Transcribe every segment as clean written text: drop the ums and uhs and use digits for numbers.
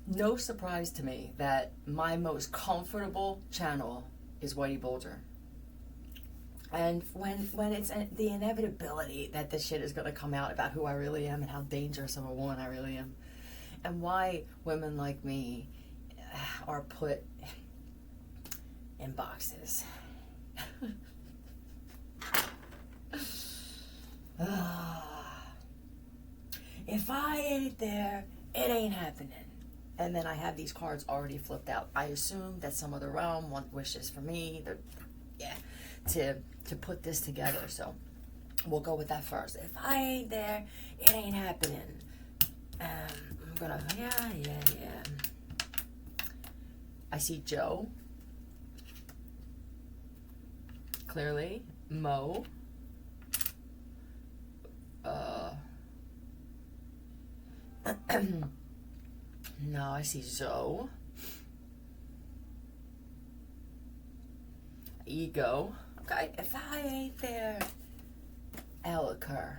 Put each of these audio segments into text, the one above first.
no surprise to me that my most comfortable channel is Whitey Bulger. And when it's the inevitability that this shit is going to come out about who I really am and how dangerous of a woman I really am, and why women like me are put in boxes. If I ain't there, it ain't happening. And then I have these cards already flipped out. I assume that some other realm wishes for me, to put this together. So we'll go with that first. If I ain't there, it ain't happening. I'm gonna, yeah. I see Joe. Clearly. Mo. No, I see Zoe. Ego. Okay, if I ain't there, Ellicur.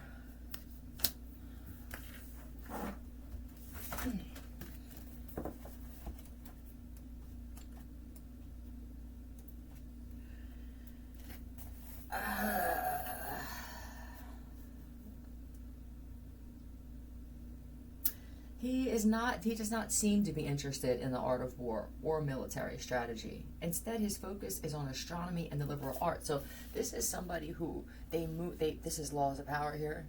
He does not seem to be interested in the art of war or military strategy. Instead, his focus is on astronomy and the liberal arts. So this is somebody who this is laws of power here.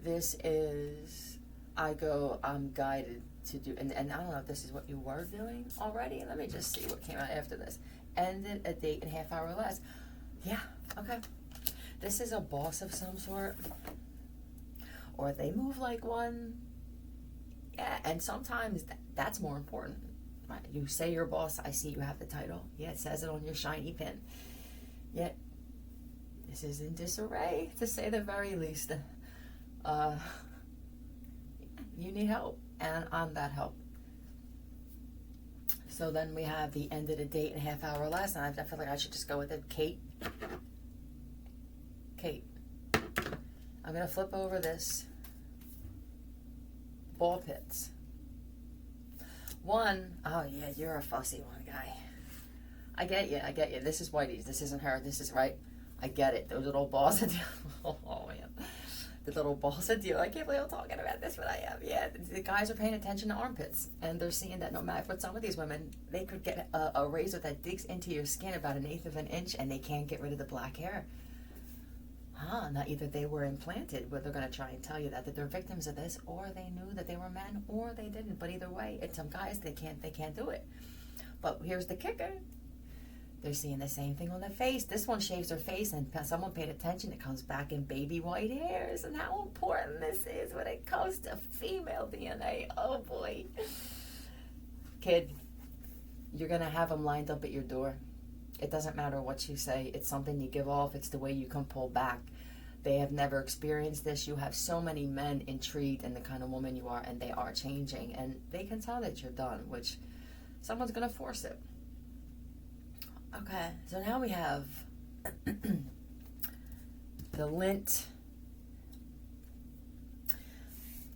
This is, I'm guided to do, and I don't know if this is what you were doing already. Let me just see what came out after this. Ended a date in half hour or less. Yeah, okay. This is a boss of some sort. Or they move like one. Yeah, and sometimes that's more important. Right? You say you're boss, I see you have the title. Yeah, it says it on your shiny pin. Yet, this is in disarray, to say the very least. You need help, and I'm that help. So then we have the end of the date in a half hour or less, and I feel like I should just go with it. Kate. I'm going to flip over this. Ball pits. One, oh yeah, you're a fussy one, guy. I get you. This is Whitey's. This isn't her. This is right. I get it. Those little balls of deal. Oh man. The little balls of deal. I can't believe I'm talking about this, but I am. Yeah, the guys are paying attention to armpits. And they're seeing that no matter what, some of these women, they could get a razor that digs into your skin about 1/8 of an inch and they can't get rid of the black hair. Now either they were implanted, where they're going to try and tell you that they're victims of this, or they knew that they were men, or they didn't. But either way, it's some guys, they can't do it. But here's the kicker. They're seeing the same thing on the face. This one shaves her face, and someone paid attention. It comes back in baby white hairs, and how important this is when it comes to female DNA. Oh boy. Kid, you're going to have them lined up at your door. It doesn't matter what you say. It's something you give off. It's the way you can pull back. They have never experienced this. You have so many men intrigued in the kind of woman you are, and they are changing. And they can tell that you're done, which someone's going to force it. Okay, so now we have the lint.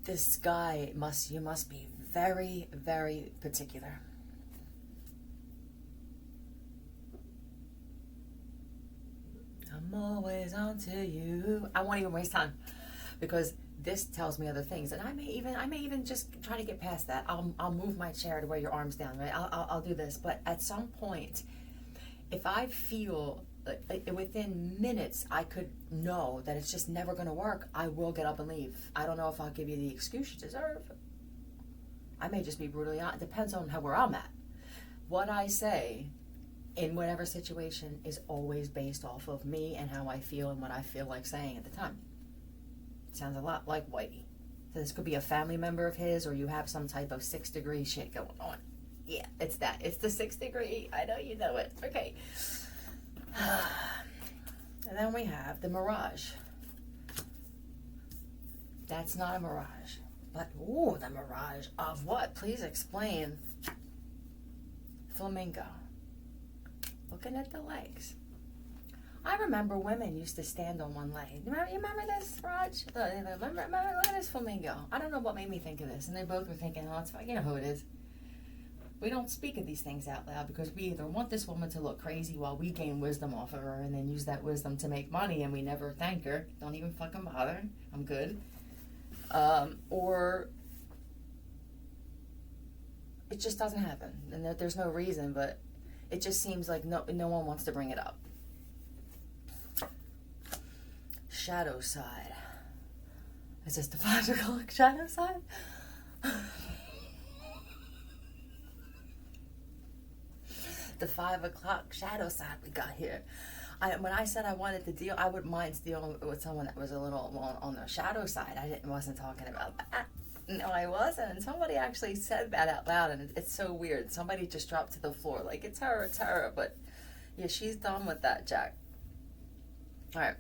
This guy, you must be very, very particular. I'm always on to you. I won't even waste time because this tells me other things, and I may even just try to get past that. I'll move my chair to where your arm's down, right? I'll do this, but at some point, if I feel within minutes I could know that it's just never going to work, I will get up and leave. I don't know if I'll give you the excuse you deserve. I may just be brutally honest. It depends on where I'm at. What I say in whatever situation is always based off of me and how I feel and what I feel like saying at the time. Sounds a lot like Whitey. So this could be a family member of his, or you have some type of 6 degree shit going on. Yeah, it's that. It's the 6 degree. I know you know it. Okay. And then we have the mirage. That's not a mirage. But, ooh, the mirage of what? Please explain. Flamingo. Looking at the legs. I remember women used to stand on one leg. You remember this, Raj? Remember, look at this flamingo. I don't know what made me think of this. And they both were thinking, oh, it's fine. You know who it is. We don't speak of these things out loud because we either want this woman to look crazy while we gain wisdom off of her and then use that wisdom to make money and we never thank her. Don't even fucking bother. I'm good. Or it just doesn't happen. And there's no reason, but it just seems like no one wants to bring it up. Shadow side. Is this the 5 o'clock shadow side? The 5 o'clock shadow side we got here. When I said I wanted to deal, I wouldn't mind dealing with someone that was a little on the shadow side. Wasn't talking about that. No, I wasn't. And somebody actually said that out loud, and it's so weird. Somebody just dropped to the floor like, it's her. But yeah, she's done with that, Jack. All right.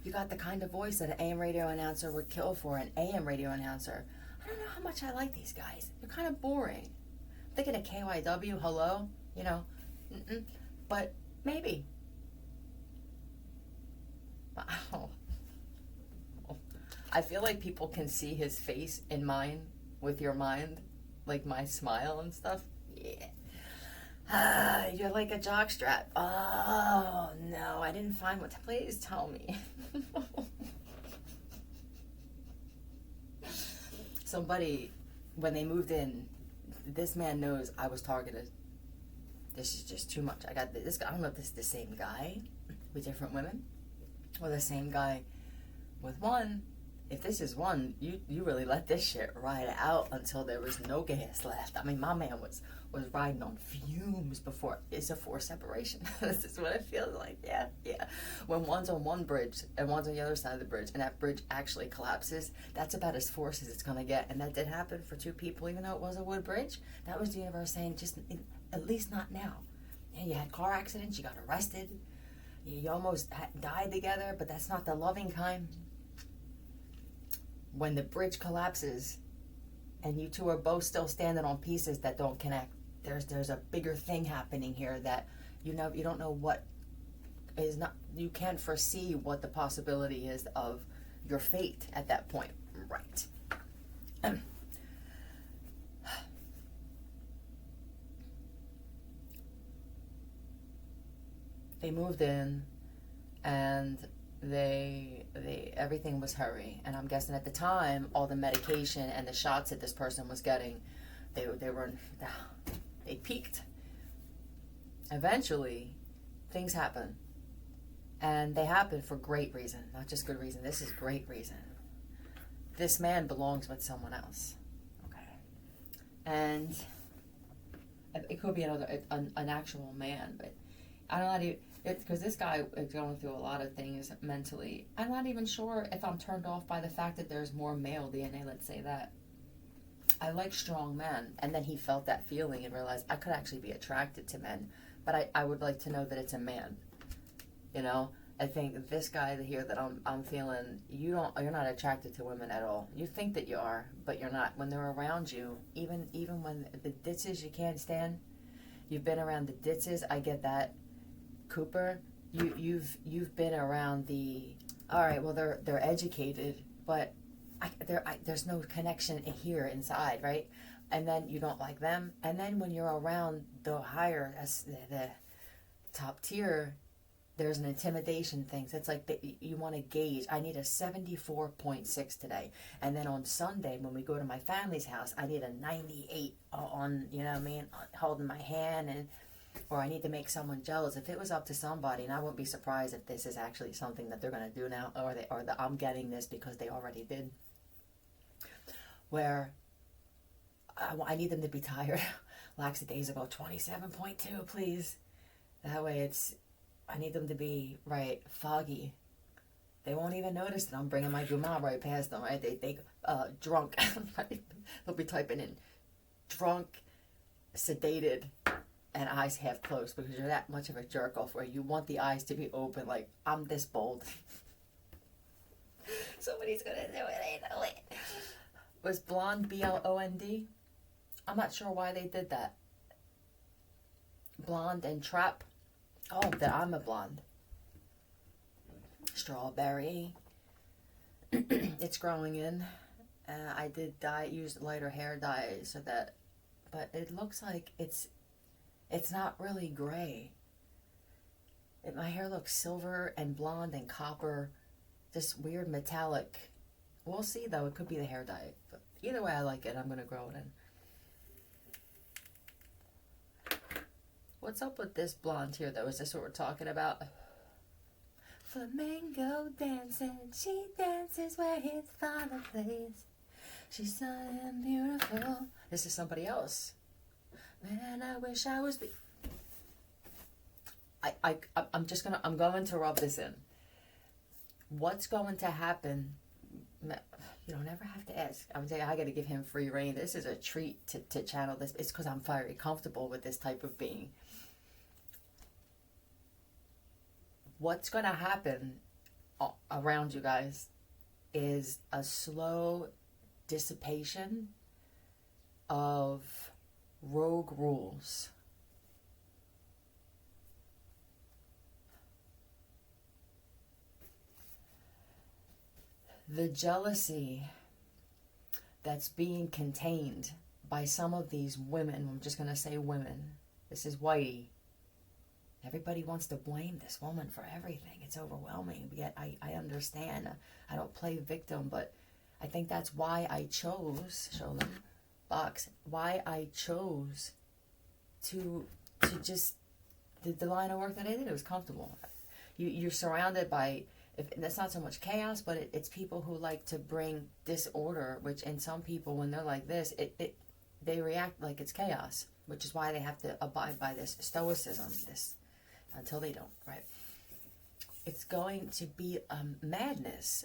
You got the kind of voice that an AM radio announcer would kill for, an AM radio announcer. I don't know how much I like these guys. They're kind of boring. I'm thinking of KYW, hello, but maybe. Wow. I feel like people can see his face in mine with your mind, like my smile and stuff. Yeah. You're like a jockstrap. Oh, no, I didn't find what. Please tell me. Somebody, when they moved in, this man knows I was targeted. This is just too much. I got this guy. I don't know if this is the same guy with different women or the same guy with one. If this is one, you really let this shit ride out until there was no gas left. I mean, my man was riding on fumes before it's a forced separation. This is what it feels like. Yeah. When one's on one bridge and one's on the other side of the bridge and that bridge actually collapses, that's about as forced as it's going to get. And that did happen for 2 people, even though it was a wood bridge. That was the universe saying, just at least not now. And you had car accidents, you got arrested, you almost died together, but that's not the loving kind. When the bridge collapses and you two are both still standing on pieces that don't connect, there's a bigger thing happening here that you don't know what is not. You can't foresee what the possibility is of your fate at that point. Right. They moved in and they everything was hurry, and I'm guessing at the time all the medication and the shots that this person was getting, they peaked. Eventually things happen, and they happen for great reason, not just good reason. This is great reason. This man belongs with someone else, okay, and it could be an actual man, but I don't know. It's because this guy is going through a lot of things mentally. I'm not even sure if I'm turned off by the fact that there's more male DNA, let's say that. I like strong men. And then he felt that feeling and realized I could actually be attracted to men. But I would like to know that it's a man. You know? I think this guy here that I'm feeling, you're not attracted to women at all. You think that you are, but you're not. When they're around you, even when the ditches you can't stand, you've been around the ditches, I get that. Cooper, you've been around the. All right, well they're educated, but there's no connection here inside, right? And then you don't like them, and then when you're around the higher, that's the top tier, there's an intimidation thing. So it's like you want to gauge. I need a 74.6 today, and then on Sunday when we go to my family's house, I need a 98 on. You know what I mean? Holding my hand and. Or I need to make someone jealous. If it was up to somebody, and I wouldn't be surprised if this is actually something that they're going to do now, or I'm getting this because they already did. Where I need them to be tired. Lackadaisical 27.2, please. That way I need them to be foggy. They won't even notice that I'm bringing my Guma right past them. Right? They drunk. They'll be typing in drunk, sedated. And eyes half closed because you're that much of a jerk off where you want the eyes to be open, like, I'm this bold. Somebody's gonna do it, I know it. Was blonde BLOND? I'm not sure why they did that. Blonde and trap. Oh, that I'm a blonde. strawberry. It's growing in. I did use lighter hair dye so that, but it looks like it's not really gray. My hair looks silver and blonde and copper, this weird metallic. We'll see though, it could be the hair dye. But either way I like it, I'm going to grow it in. What's up with this blonde here though? Is this what we're talking about? Flamenco dancing, she dances where his father plays. She's so beautiful. This is somebody else. Man, I wish I was the... I'm going to rub this in. What's going to happen? You don't ever have to ask. I'm saying I got to give him free reign. This is a treat to channel this. It's because I'm very comfortable with this type of being. What's going to happen around you guys is a slow dissipation of rogue rules. The jealousy that's being contained by some of these women, I'm just going to say women, this is Whitey. Everybody wants to blame this woman for everything. It's overwhelming, yet I understand. I don't play victim, but I think that's why I chose, show them, box, why I chose to just, the line of work that I did, it was comfortable. You're surrounded by, that's not so much chaos, but it's people who like to bring disorder, which in some people, when they're like this, they react like it's chaos, which is why they have to abide by this stoicism, this, until they don't, right? It's going to be madness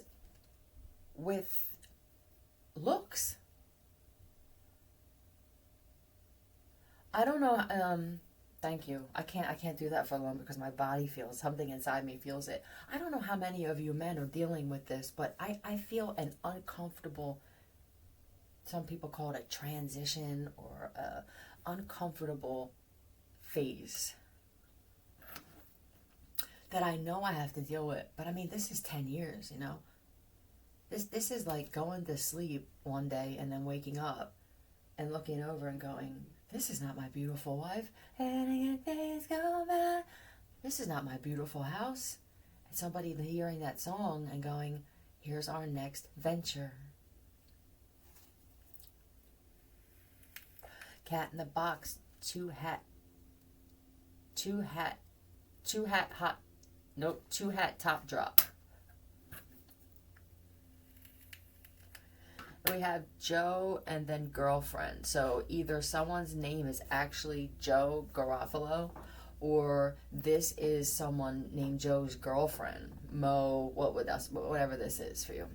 with looks. I don't know, thank you. I can't do that for long because my body feels, something inside me feels it. I don't know how many of you men are dealing with this, but I feel an uncomfortable, some people call it a transition or a uncomfortable phase that I know I have to deal with. But I mean, this is 10 years, you know? This is like going to sleep one day and then waking up and looking over and going, this is not my beautiful wife. Days go by. This is not my beautiful house. And somebody hearing that song and going, here's our next venture. Cat in the Box, two hat top drop. We have Joe and then girlfriend. So either someone's name is actually Joe Garofalo, or this is someone named Joe's girlfriend, Mo, whatever this is for you.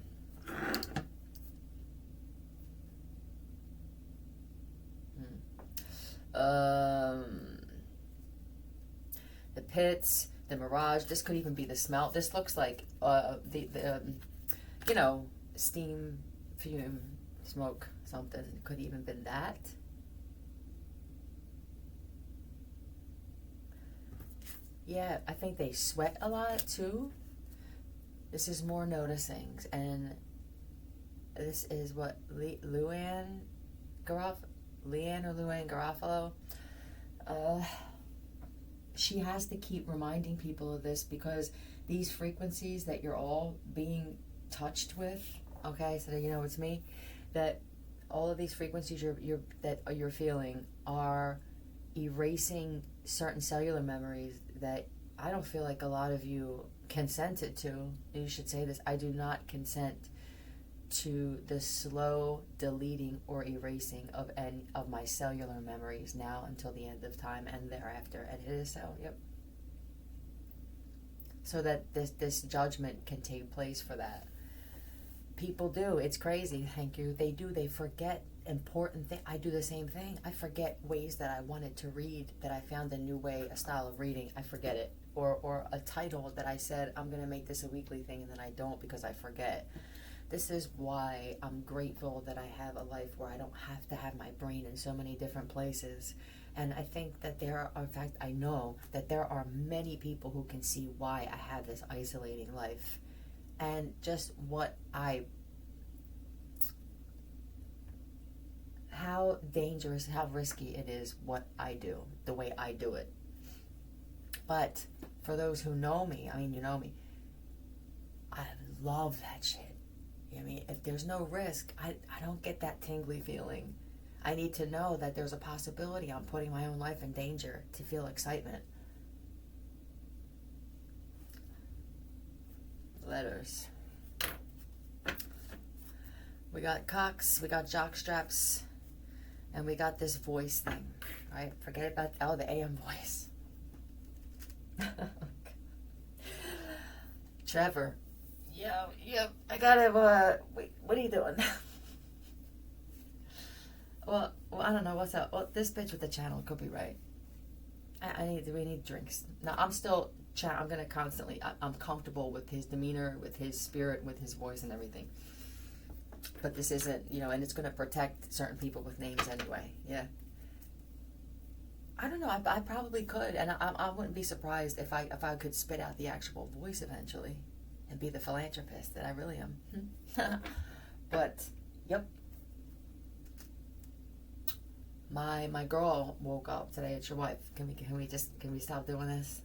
The pits, the mirage. This could even be the smell. This looks like steam, fume, smoke, something. Could even been that. Yeah, I think they sweat a lot too. This is more noticing, and this is what Luann Garofalo. She has to keep reminding people of this because these frequencies that you're all being touched with, okay, so that you know it's me, that all of these frequencies you're feeling are erasing certain cellular memories that I don't feel like a lot of you consented to. You should say this: I do not consent to the slow deleting or erasing of any of my cellular memories now until the end of time and thereafter. And it is so, yep. So that this judgment can take place for that. People do. It's crazy. Thank you. They do. They forget important things. I do the same thing. I forget ways that I wanted to read, that I found a new way, a style of reading. I forget it. Or a title that I said, I'm going to make this a weekly thing, and then I don't because I forget. This is why I'm grateful that I have a life where I don't have to have my brain in so many different places. And I think that in fact, I know that there are many people who can see why I have this isolating life. and just how dangerous, how risky it is what I do, the way I do it. But for those who know me, I mean, you know me, I love that shit. I mean, if there's no risk, I don't get that tingly feeling. I need to know that there's a possibility I'm putting my own life in danger to feel excitement. Letters. We got cocks, we got jock straps, and we got this voice thing, right? Forget about, the AM voice. Trevor. Yo, I gotta, wait, what are you doing? well, I don't know, what's up? Well, this bitch with the channel could be right. We need drinks. No, I'm gonna constantly, I'm comfortable with his demeanor, with his spirit, with his voice and everything. But this isn't, and it's gonna protect certain people with names anyway, yeah. I don't know, I probably could, and I wouldn't be surprised if I could spit out the actual voice eventually and be the philanthropist that I really am. But, yep. My girl woke up today. It's your wife. Can we stop doing this?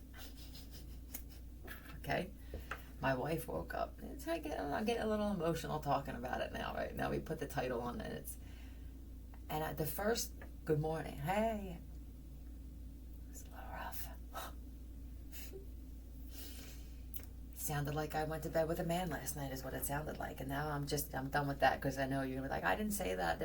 Okay. My wife woke up. I'm getting a little emotional talking about it now. Right now we put the title on it. The first good morning. Hey. It's a little rough. Sounded like I went to bed with a man last night is what it sounded like. And now I'm done with that because I know you're gonna be like, I didn't say that.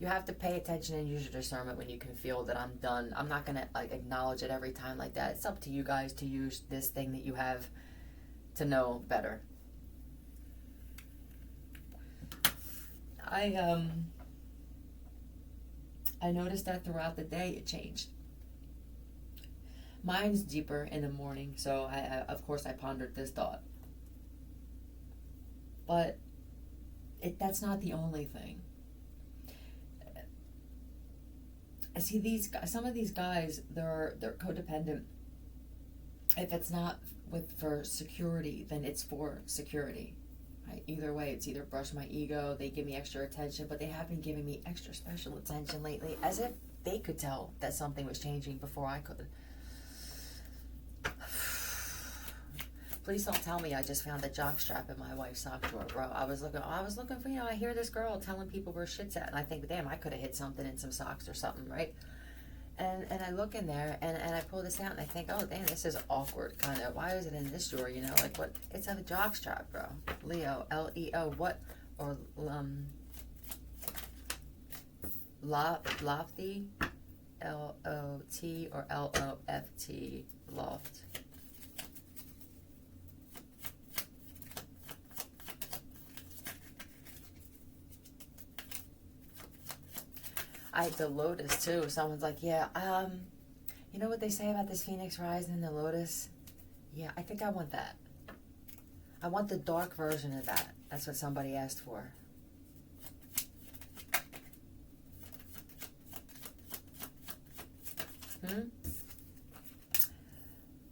You have to pay attention and use your discernment when you can feel that I'm done. I'm not gonna acknowledge it every time like that. It's up to you guys to use this thing that you have to know better. I noticed that throughout the day it changed. Mine's deeper in the morning, so of course I pondered this thought. But that's not the only thing. I see some of these guys, they're codependent. If it's not for security, then it's for security. Right? Either way, it's either brush my ego, they give me extra attention, but they have been giving me extra special attention lately, as if they could tell that something was changing before I could. Please don't tell me I just found a jock strap in my wife's sock drawer, bro. I was looking for, I hear this girl telling people where shit's at, and I think, damn, I could have hid something in some socks or something, right? And I look in there, and I pull this out, and I think, oh, damn, this is awkward, kind of. Why is it in this drawer, what? It's a jock strap, bro. Leo, L-E-O, what? Or, lofty, L-O-T, or L-O-F-T, loft. The lotus too. Someone's like, yeah, you know what they say about this phoenix rising in the lotus? Yeah, I think I want that. I want the dark version of that. That's what somebody asked for.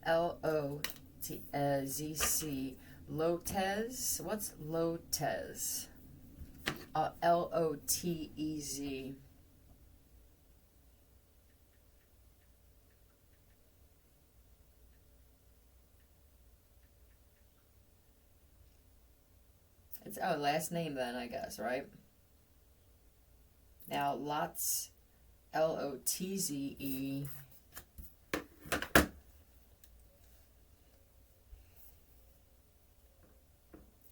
L-O-T-Z-C. Lotez? What's Lotez? L-O-T-E-Z. It's last name then, I guess, right? Now, Lotz, L-O-T-Z-E.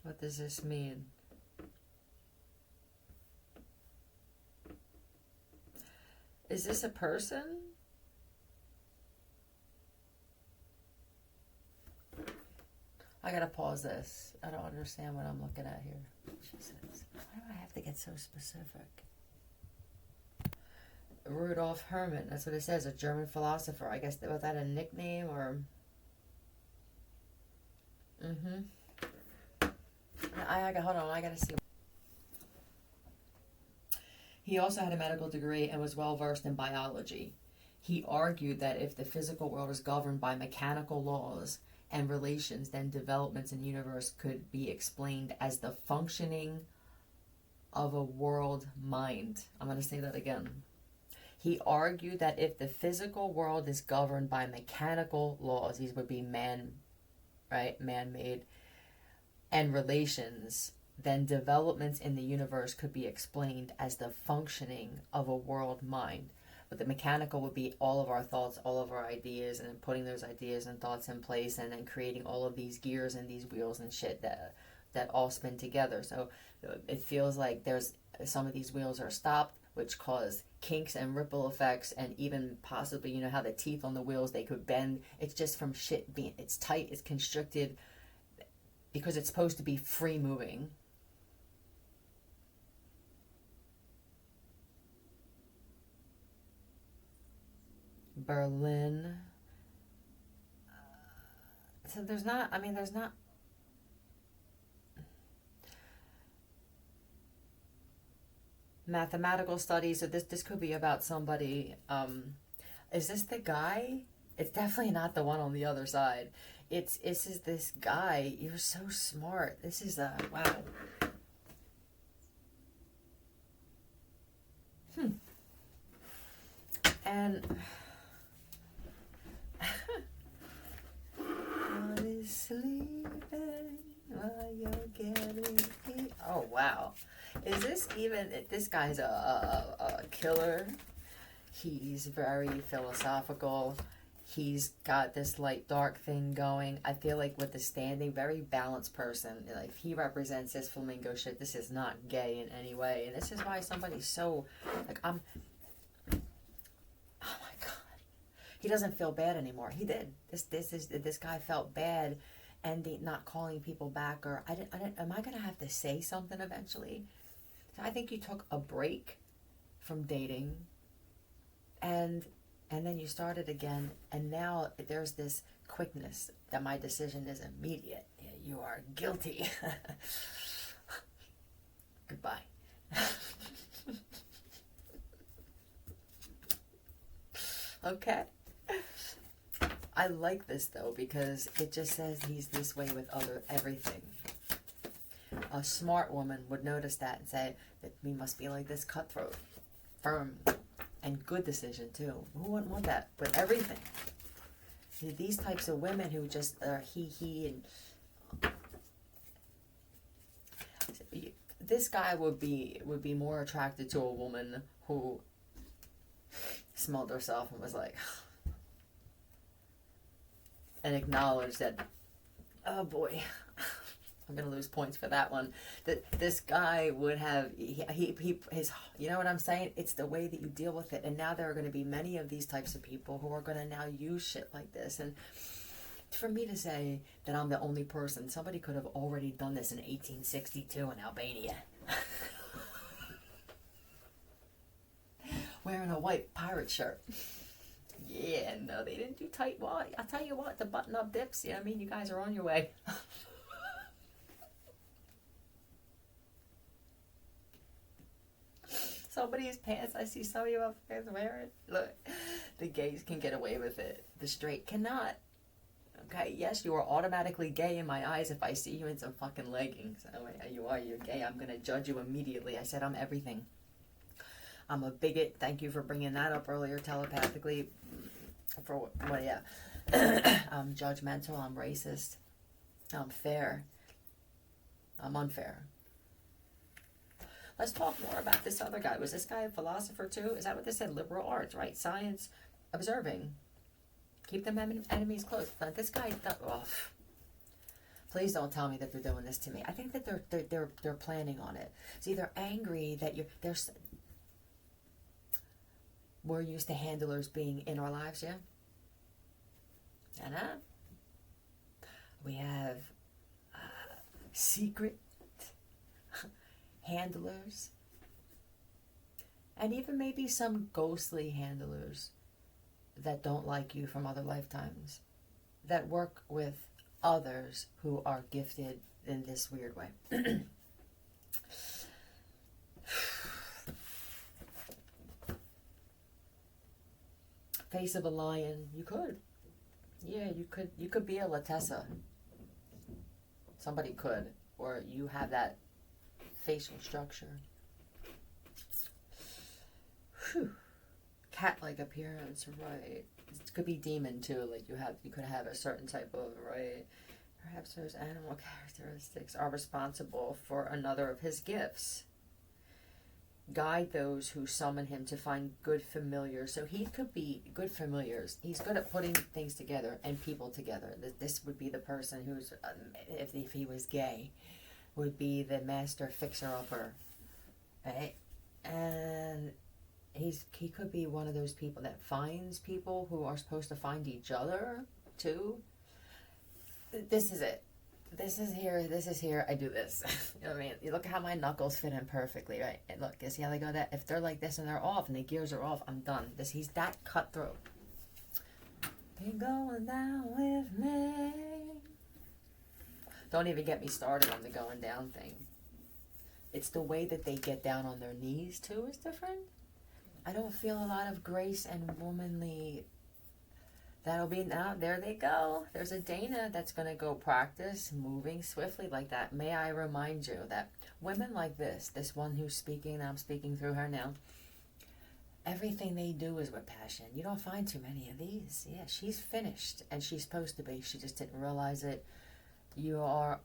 What does this mean? Is this a person? I gotta pause this. I don't understand what I'm looking at here. Jesus. Why do I have to get so specific? Rudolf Hermann, that's what it says, a German philosopher. I guess, was that a nickname or? Hold on, I gotta see. He also had a medical degree and was well versed in biology. He argued that if the physical world is governed by mechanical laws and relations, then developments in the universe could be explained as the functioning of a world mind. I'm going to say that again. He argued that if the physical world is governed by mechanical laws, these would be man-made, and relations, then developments in the universe could be explained as the functioning of a world mind. But the mechanical would be all of our thoughts, all of our ideas, and then putting those ideas and thoughts in place, and then creating all of these gears and these wheels and shit that all spin together. So it feels like there's some of these wheels are stopped, which cause kinks and ripple effects, and even possibly, you know how the teeth on the wheels, they could bend. It's just from shit being, it's tight, it's constricted, because it's supposed to be free moving. Berlin. So there's not mathematical studies. So this could be about somebody. Is this the guy? It's definitely not the one on the other side. It's this guy. You're so smart. This is wow. And sleeping while you're getting eat. Oh wow, is this even? This guy's a killer. He's very philosophical. He's got this light dark thing going. I feel like with the standing, very balanced person. Like if he represents this flamingo shit, this is not gay in any way, and this is why somebody's so like I'm. Oh my god. He doesn't feel bad anymore. He did. This guy felt bad, and not calling people back, or I didn't. Am I gonna have to say something eventually? So I think you took a break from dating, and then you started again, and now there's this quickness that my decision is immediate. You are guilty. Goodbye. Okay. I like this though, because it just says he's this way with everything. A smart woman would notice that and say that he must be like this, cutthroat, firm, and good decision too. Who wouldn't want that with everything? These types of women who just are he and this guy would be more attracted to a woman who smelled herself and was like, and acknowledged that, oh boy, I'm gonna lose points for that one. That this guy would have his, you know what I'm saying? It's the way that you deal with it. And now there are going to be many of these types of people who are going to now use shit like this. And for me to say that I'm the only person, somebody could have already done this in 1862 in Albania. Wearing a white pirate shirt. Yeah, no, they didn't do tight. Well, I'll tell you what, the button-up dips, you know what I mean? You guys are on your way. Somebody's pants, I see some of you up there wearing. Look, the gays can get away with it. The straight cannot. Okay, yes, you are automatically gay in my eyes if I see you in some fucking leggings. Oh, you're gay. I'm going to judge you immediately. I said I'm everything. I'm a bigot. Thank you for bringing that up earlier telepathically. For what? Yeah. I'm judgmental. I'm racist. I'm fair. I'm unfair. Let's talk more about this other guy. Was this guy a philosopher too? Is that what this said? Liberal arts, right? Science, observing. Keep them enemies close. But this guy, please don't tell me that they're doing this to me. I think that they're planning on it. See, they're angry that we're used to handlers being in our lives, yeah? And we have secret handlers, and even maybe some ghostly handlers that don't like you from other lifetimes, that work with others who are gifted in this weird way. Face of a lion, you could. Yeah, you could be a Latessa. Somebody could. Or you have that facial structure. Whew. Cat-like appearance, right. It could be demon too, like you could have a certain type of, right. Perhaps those animal characteristics are responsible for another of his gifts. Guide those who summon him to find good familiars. So he could be good familiars. He's good at putting things together and people together. This would be the person who's, if he was gay, would be the master fixer-upper. Right? And he could be one of those people that finds people who are supposed to find each other, too. This is it. This is here, I do this. You know what I mean? You look at how my knuckles fit in perfectly, right? And look, you see how they go that? If they're like this and they're off and the gears are off, I'm done. He's that cutthroat. You're going down with me. Don't even get me started on the going down thing. It's the way that they get down on their knees, too, is different. I don't feel a lot of grace and womanly. That'll be now. There they go. There's a Dana that's going to go practice moving swiftly like that. May I remind you that women like this one who's speaking, I'm speaking through her now, everything they do is with passion. You don't find too many of these. Yeah, she's finished, and she's supposed to be. She just didn't realize it. You are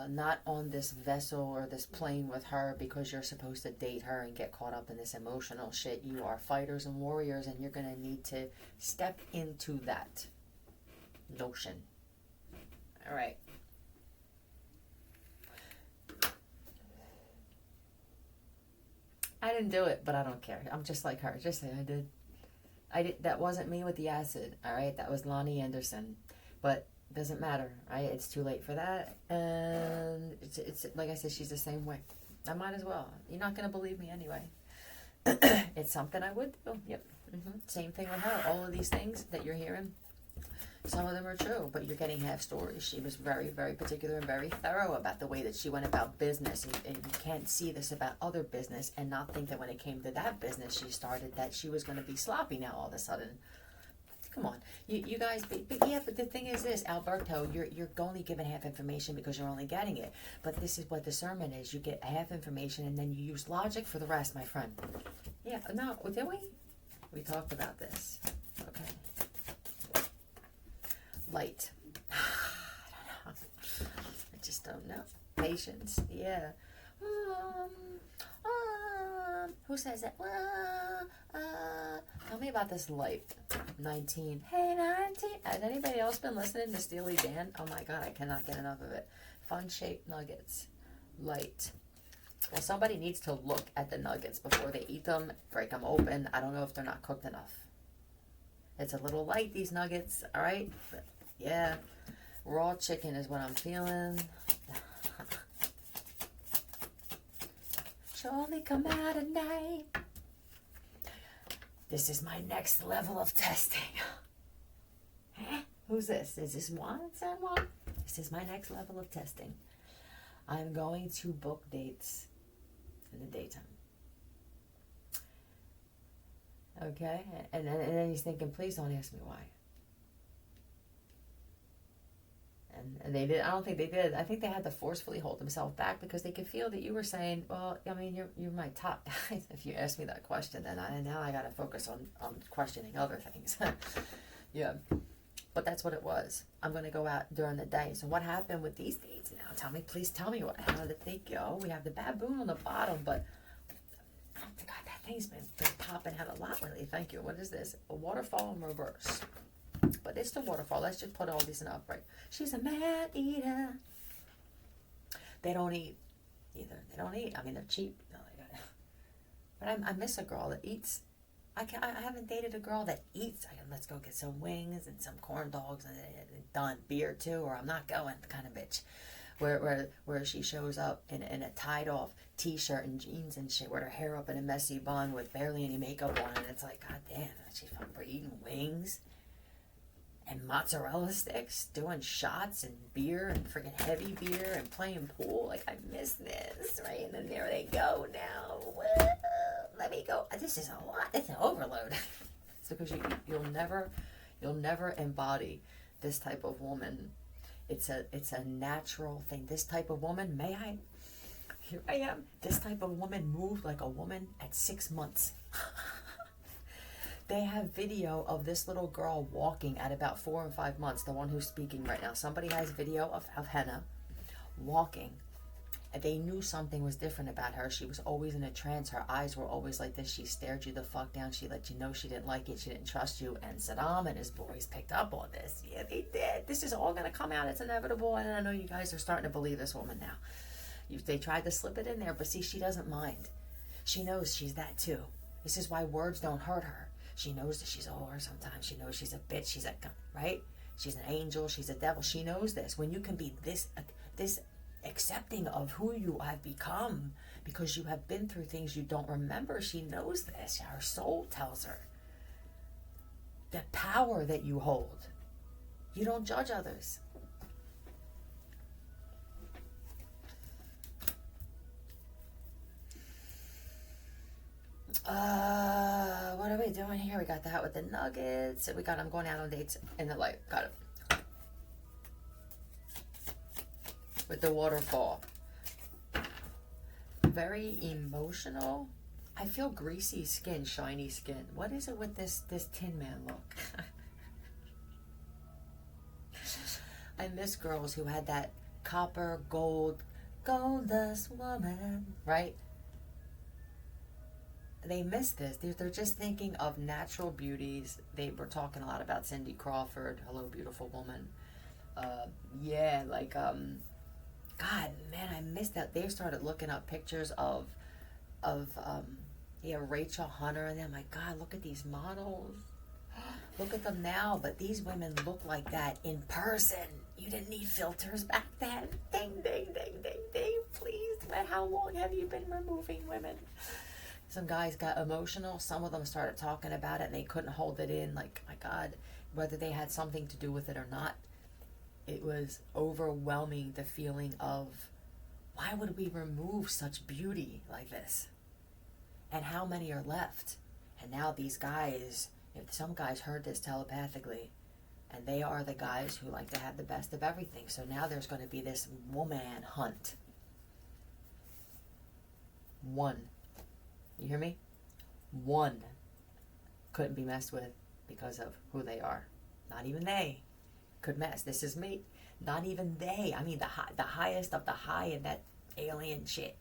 not on this vessel or this plane with her because you're supposed to date her and get caught up in this emotional shit. You are fighters and warriors, and you're going to need to step into that notion. All right. I didn't do it, but I don't care. I'm just like her. Just say I did. That wasn't me with the acid. All right. That was Lonnie Anderson. But doesn't matter, right? It's too late for that, and it's like I said, she's the same way. I might as well. You're not gonna believe me anyway. It's something I would do. Yep. Same thing with her. All of these things that you're hearing, some of them are true, but you're getting half stories. She was very, very particular and very thorough about the way that she went about business, and you can't see this about other business and not think that when it came to that business she started that she was going to be sloppy now all of a sudden. Come on, you guys, but the thing is this, Alberto, you're only given half information because you're only getting it. But this is what discernment is. You get half information and then you use logic for the rest, my friend. Yeah, no, did we? We talked about this. Okay. Light. I don't know. I just don't know. Patience, yeah. Who says that? Tell me about this light. 19. Hey, 19. Has anybody else been listening to Steely Dan? Oh my God, I cannot get enough of it. Fun shaped nuggets. Light. Well, somebody needs to look at the nuggets before they eat them, break them open. I don't know if they're not cooked enough. It's a little light, these nuggets, all right? But yeah, raw chicken is what I'm feeling. Surely come out at night. This is my next level of testing. Huh? Who's this? Is this Juan? San Juan? This is my next level of testing. I'm going to book dates in the daytime. Okay? And then he's thinking, please don't ask me why. And they did. I don't think they did. I think they had to forcefully hold themselves back because they could feel that you were saying, well, I mean, you're my top guy. If you ask me that question, then now I got to focus on questioning other things. Yeah. But that's what it was. I'm going to go out during the day. So what happened with these dates now? Please tell me how did they go? We have the baboon on the bottom, but oh my God, that thing's been popping out a lot lately. Thank you. What is this? A waterfall in reverse. But it's the waterfall. Let's just put all these in upright. She's a man eater. They don't eat either. They don't eat. I mean, they're cheap. But I miss a girl that eats. I haven't dated a girl that eats. Let's go get some wings and some corn dogs and done. Beer too, or I'm not going kind of bitch. Where she shows up in a tied off t-shirt and jeans and shit with her hair up in a messy bun with barely any makeup on, and it's like, God damn, she's fucking eating wings and mozzarella sticks, doing shots and beer and freaking heavy beer and playing pool. Like, I miss this, right? And then there they go now. Whoa, let me go. This is a lot. It's an overload. It's because you'll never embody this type of woman, it's a natural thing. This type of woman, here I am. This type of woman moved like a woman at 6 months. They have video of this little girl walking at about 4 and 5 months, the one who's speaking right now. Somebody has video of Henna walking. And they knew something was different about her. She was always in a trance. Her eyes were always like this. She stared you the fuck down. She let you know she didn't like it. She didn't trust you. And Saddam and his boys picked up on this. Yeah, they did. This is all going to come out. It's inevitable. And I know you guys are starting to believe this woman now. They tried to slip it in there, but see, she doesn't mind. She knows she's that too. This is why words don't hurt her. She knows that she's a whore sometimes. She knows she's a bitch. She's a, right? She's an angel. She's a devil. She knows this. When you can be this accepting of who you have become because you have been through things you don't remember, she knows this. Her soul tells her. The power that you hold. You don't judge others. What are we doing here? We got that with the nuggets. I'm going out on dates in the light. Got it. With the waterfall. Very emotional. I feel greasy skin, shiny skin. What is it with this Tin Man look? I miss girls who had that copper, gold dust woman, right? They miss this. They're just thinking of natural beauties. They were talking a lot about Cindy Crawford. Hello, beautiful woman. God, man, I missed that. They started looking up pictures of Rachel Hunter and them. My God, look at these models. Look at them now. But these women look like that in person. You didn't need filters back then. Ding, ding, ding, ding, ding. Please, how long have you been removing women? Some guys got emotional. Some of them started talking about it and they couldn't hold it in. Like, my God, whether they had something to do with it or not, it was overwhelming, the feeling of, why would we remove such beauty like this? And how many are left? And now these guys, if some guys heard this telepathically, and they are the guys who like to have the best of everything. So now there's going to be this woman hunt. One. You hear me? One couldn't be messed with because of who they are. Not even they could mess. This is me. Not even they. I mean, the highest of the high in that alien shit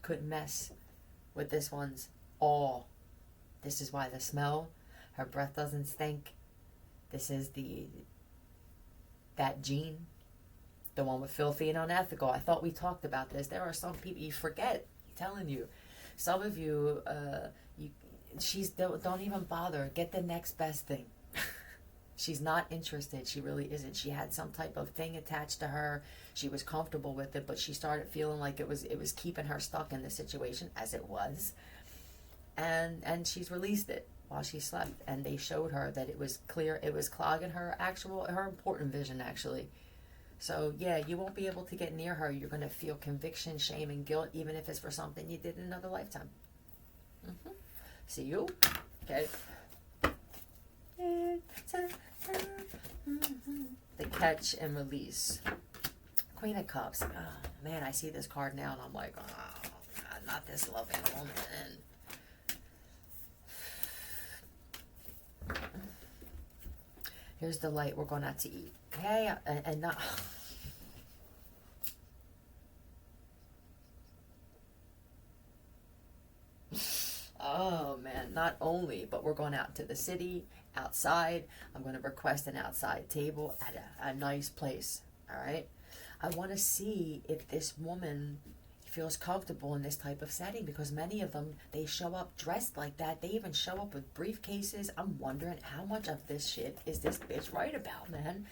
could mess with this one's all. This is why the smell, her breath doesn't stink. This is that gene, the one with filthy and unethical. I thought we talked about this. There are some people you forget. I'm telling you. Some of you, don't even bother. Get the next best thing. She's not interested. She really isn't. She had some type of thing attached to her. She was comfortable with it, but she started feeling like it was keeping her stuck in the situation, as it was. And she's released it while she slept. And they showed her that it was clear. It was clogging her important vision, actually. So, yeah, you won't be able to get near her. You're going to feel conviction, shame, and guilt, even if it's for something you did in another lifetime. Mm-hmm. See you? Okay. The catch and release. Queen of Cups. Oh, man, I see this card now, and I'm like, oh, God, not this loving woman. Here's the light. We're going out to eat. Okay? And not... Oh, man. Not only, but we're going out to the city, outside. I'm going to request an outside table at a nice place. All right? I want to see if this woman feels comfortable in this type of setting, because many of them, they show up dressed like that. They even show up with briefcases. I'm wondering how much of this shit is this bitch right about, man?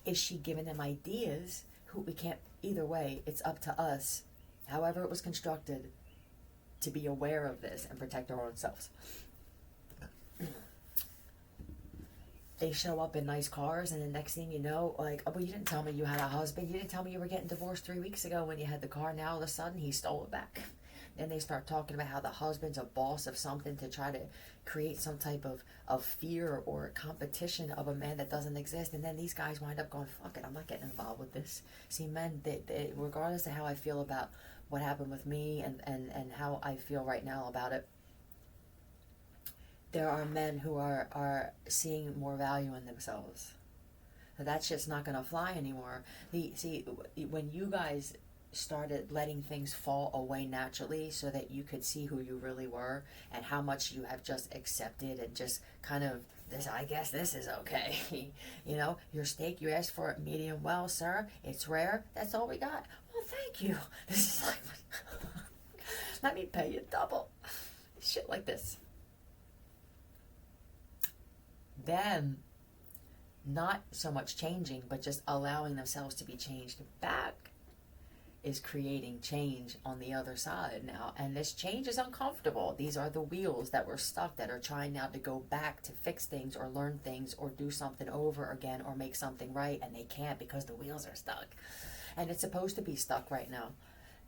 Is she giving them ideas? We can't, either way, it's up to us, however it was constructed, to be aware of this and protect our own selves. They show up in nice cars, and the next thing you know, like, oh, well, you didn't tell me you had a husband. You didn't tell me you were getting divorced 3 weeks ago when you had the car. Now all of a sudden he stole it back. Then they start talking about how the husband's a boss of something to try to create some type of fear or competition of a man that doesn't exist. And then these guys wind up going, fuck it, I'm not getting involved with this. See, men, they, regardless of how I feel about what happened with me and how I feel right now about it, there are men who are seeing more value in themselves. That shit's not going to fly anymore. See, when you guys started letting things fall away naturally so that you could see who you really were and how much you have just accepted and just kind of, this, I guess this is okay. You know, your steak, you asked for it medium well, sir. It's rare. That's all we got. Well, thank you. This is like, let me pay you double. Shit like this. Then, not so much changing, but just allowing themselves to be changed back is creating change on the other side now. And this change is uncomfortable. These are the wheels that were stuck that are trying now to go back to fix things or learn things or do something over again or make something right, and they can't because the wheels are stuck. And it's supposed to be stuck right now.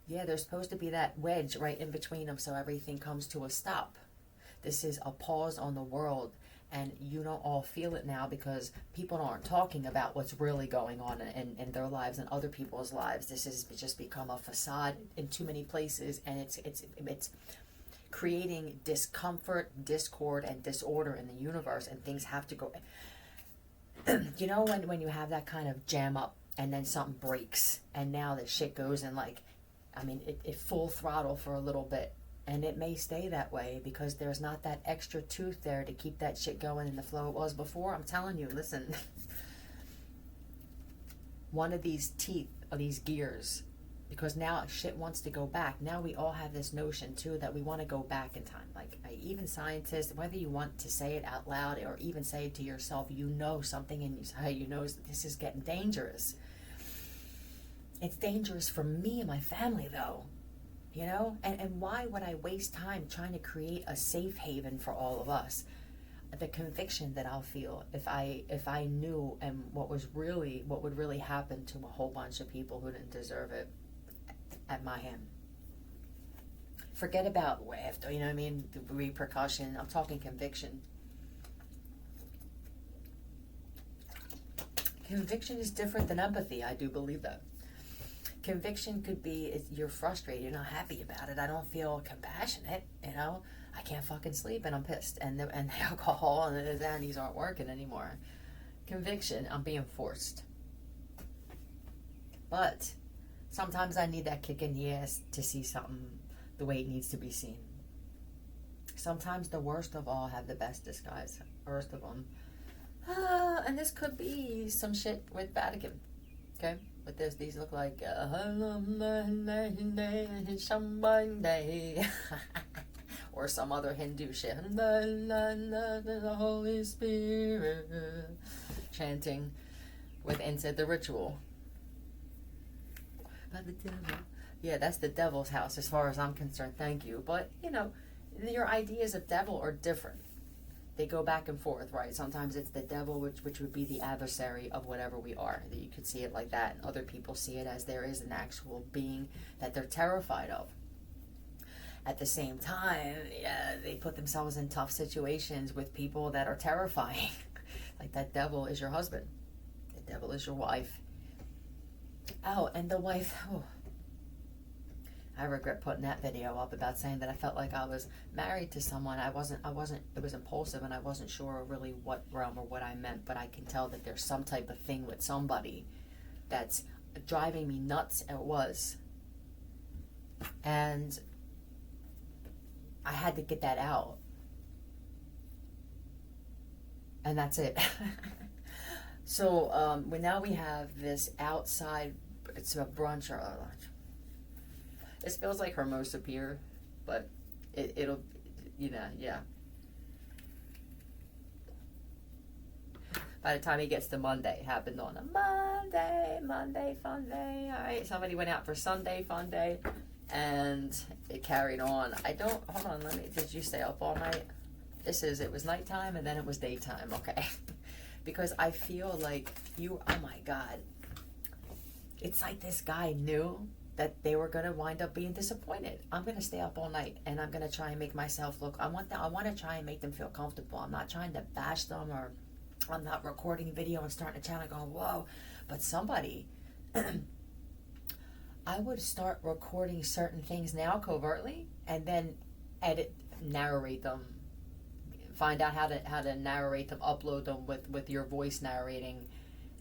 Yeah, there's supposed to be that wedge right in between them so everything comes to a stop. This is a pause on the world. And you don't all feel it now because people aren't talking about what's really going on in their lives and other people's lives. This has just become a facade in too many places, and it's creating discomfort, discord, and disorder in the universe, and things have to go. You know when you have that kind of jam up and then something breaks, and now the shit goes in like, I mean, it full throttle for a little bit. And it may stay that way because there's not that extra tooth there to keep that shit going in the flow it was before. I'm telling you, listen. One of these teeth, of these gears, because now shit wants to go back. Now we all have this notion too that we want to go back in time. Like even scientists, whether you want to say it out loud or even say it to yourself, you know something inside you knows that this is getting dangerous. It's dangerous for me and my family though. You know, and why would I waste time trying to create a safe haven for all of us? The conviction that I'll feel if I knew and what would really happen to a whole bunch of people who didn't deserve it at my hand. Forget about after, you know what I mean, the repercussion. I'm talking conviction. Conviction is different than empathy. I do believe that. Conviction could be you're frustrated, you're not happy about it. I don't feel compassionate, you know. I can't fucking sleep and I'm pissed, and the alcohol and the Xannies aren't working anymore. Conviction, I'm being forced. But sometimes I need that kick in the ass to see something the way it needs to be seen. Sometimes the worst of all have the best disguise. Worst of them. And this could be some shit with Vatican. Okay? But these look like or some other Hindu shit. The Holy Spirit chanting with inside the ritual. By the devil. Yeah, that's the devil's house as far as I'm concerned. Thank you. But, you know, your ideas of devil are different. They go back and forth, right? Sometimes it's the devil, which would be the adversary of whatever we are. You could see it like that, and other people see it as there is an actual being that they're terrified of. At the same time, yeah, they put themselves in tough situations with people that are terrifying. Like that devil is your husband. The devil is your wife. Oh, and the wife, I regret putting that video up about saying that I felt like I was married to someone. I wasn't, it was impulsive and I wasn't sure really what realm or what I meant, but I can tell that there's some type of thing with somebody that's driving me nuts, and it was. And I had to get that out. And that's it. So now we have this outside, it's a brunch or a lunch. This feels like Hermosa Pier, but it'll, you know, yeah. By the time he gets to Monday, it happened on a Monday, fun day. All right, somebody went out for Sunday, fun day, and it carried on. Hold on, did you stay up all night? It was nighttime and then it was daytime, okay. Because I feel like oh my God. It's like this guy knew that they were going to wind up being disappointed. I'm going to stay up all night, and I'm going to try and make myself look, I want to try and make them feel comfortable. I'm not trying to bash them, or I'm not recording a video and starting a channel going, whoa. But somebody, I would start recording certain things now covertly, and then narrate them, find out how to narrate them, upload them with your voice narrating,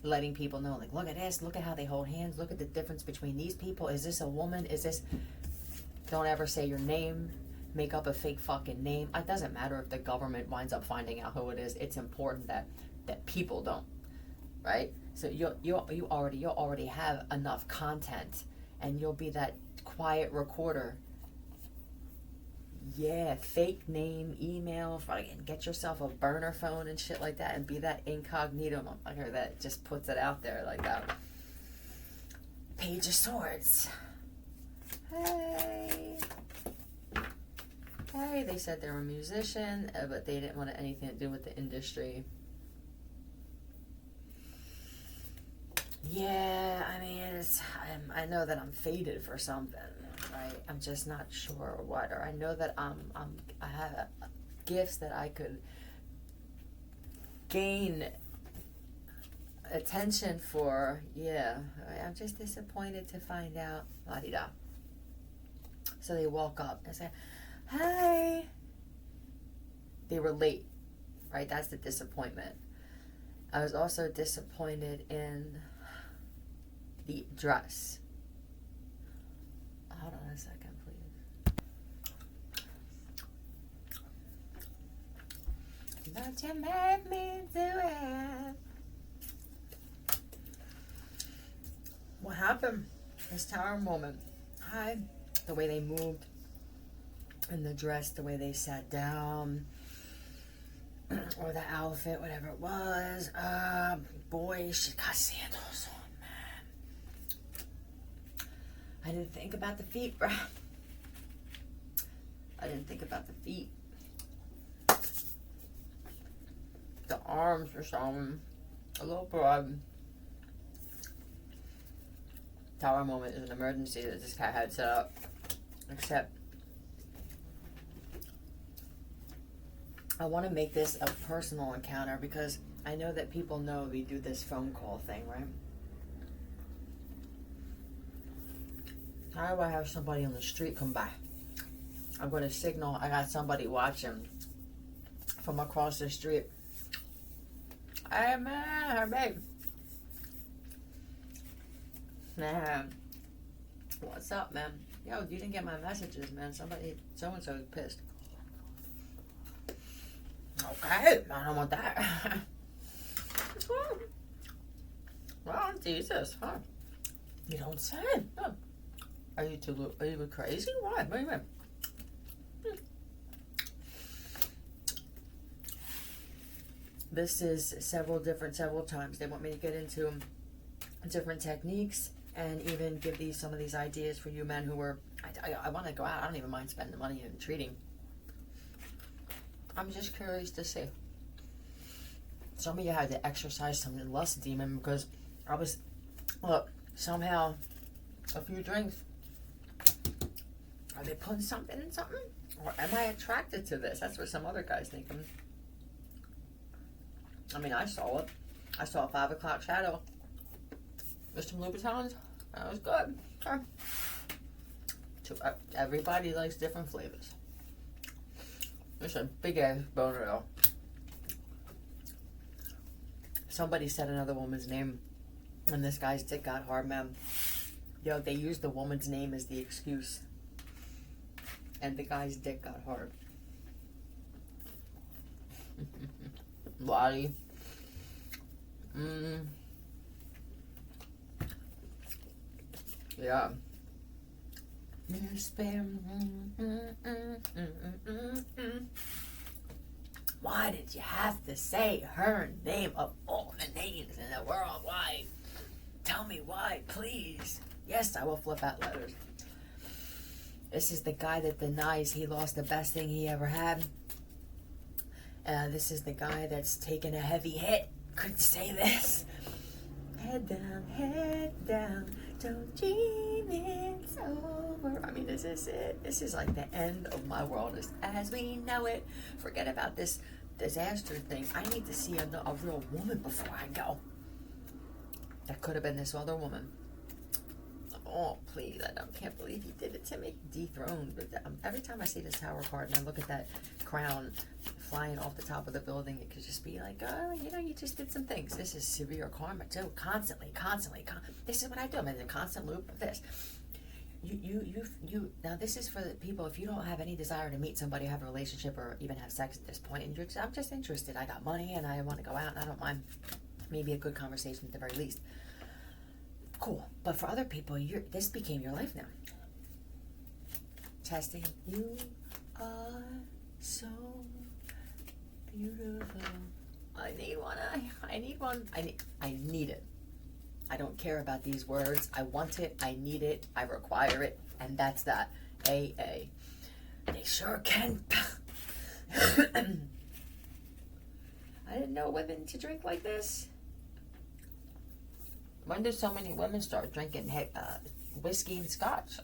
letting people know, like, look at this, look at how they hold hands, look at the difference between these people. Is this a woman? Is this... Don't ever say your name. Make up a fake fucking name. It doesn't matter if the government winds up finding out who it is. It's important that people don't, right? So you already have enough content, and you'll be that quiet recorder. Yeah, fake name, email, fucking get yourself a burner phone and shit like that, and be that incognito motherfucker that just puts it out there like that. Page of Swords. Hey, they said they were a musician, but they didn't want anything to do with the industry. Yeah, I mean, I know that I'm fated for something. Right? I'm just not sure what, or I know that I have gifts that I could gain attention for. Yeah, I'm just disappointed to find out. La-di-da. So they walk up and say, "Hi." They were late, right? That's the disappointment. I was also disappointed in the dress. Hold on a second, please. But you made me do it. What happened? This tower moment. Hi. The way they moved in the dress, the way they sat down, or the outfit, whatever it was. Boy, she got sandals on, man. I didn't think about the feet, bro. I didn't think about the feet. The arms were showing a little broad. Tower moment is an emergency that this cat had set up. Except, I want to make this a personal encounter because I know that people know we do this phone call thing, right? How do I have somebody on the street come by? I'm going to signal I got somebody watching from across the street. Hey, man, babe. Man, what's up, man? Yo, you didn't get my messages, man. So-and-so is pissed. Okay, I don't want that. Well, Jesus, huh? You don't say. Huh? Are you crazy? Why? What do you mean? This is several times. They want me to get into different techniques and even give some of these ideas for you men who are, I want to go out. I don't even mind spending the money and treating. I'm just curious to see. Some of you had to exercise some lust demon because somehow a few drinks. Are they putting something in something? Or am I attracted to this? That's what some other guys thinking. I mean, I saw it. I saw a 5 o'clock shadow. With some Louboutins. That was good. Okay. Everybody likes different flavors. There's a big ass boner though. Somebody said another woman's name and this guy's dick got hard, man. Yo, they used the woman's name as the excuse. And the guy's dick got hard. Lottie. Yeah. Why did you have to say her name of all the names in the world? Why? Tell me why, please. Yes, I will flip out letters. This is the guy that denies he lost the best thing he ever had. This is the guy that's taken a heavy hit. Couldn't say this. Head down, Don't dream it's over. I mean, this is it. This is like the end of my world as we know it. Forget about this disaster thing. I need to see a real woman before I go. That could have been this other woman. Oh, please. Can't believe he did it to me. Dethroned. But every time I see this tower card and I look at that crown flying off the top of the building, it could just be like, oh, you just did some things. This is severe karma, too. Constantly. This is what I do. I'm in a constant loop of this. Now this is for the people, if you don't have any desire to meet somebody, have a relationship, or even have sex at this point, and I'm just interested. I got money and I want to go out and I don't mind maybe a good conversation at the very least. Cool. But for other people, this became your life now. Testing. You are so beautiful. I need one. I need one. I need it. I don't care about these words. I want it. I need it. I require it. And that's that. AA. They sure can. I didn't know women to drink like this. When did so many women start drinking whiskey and scotch?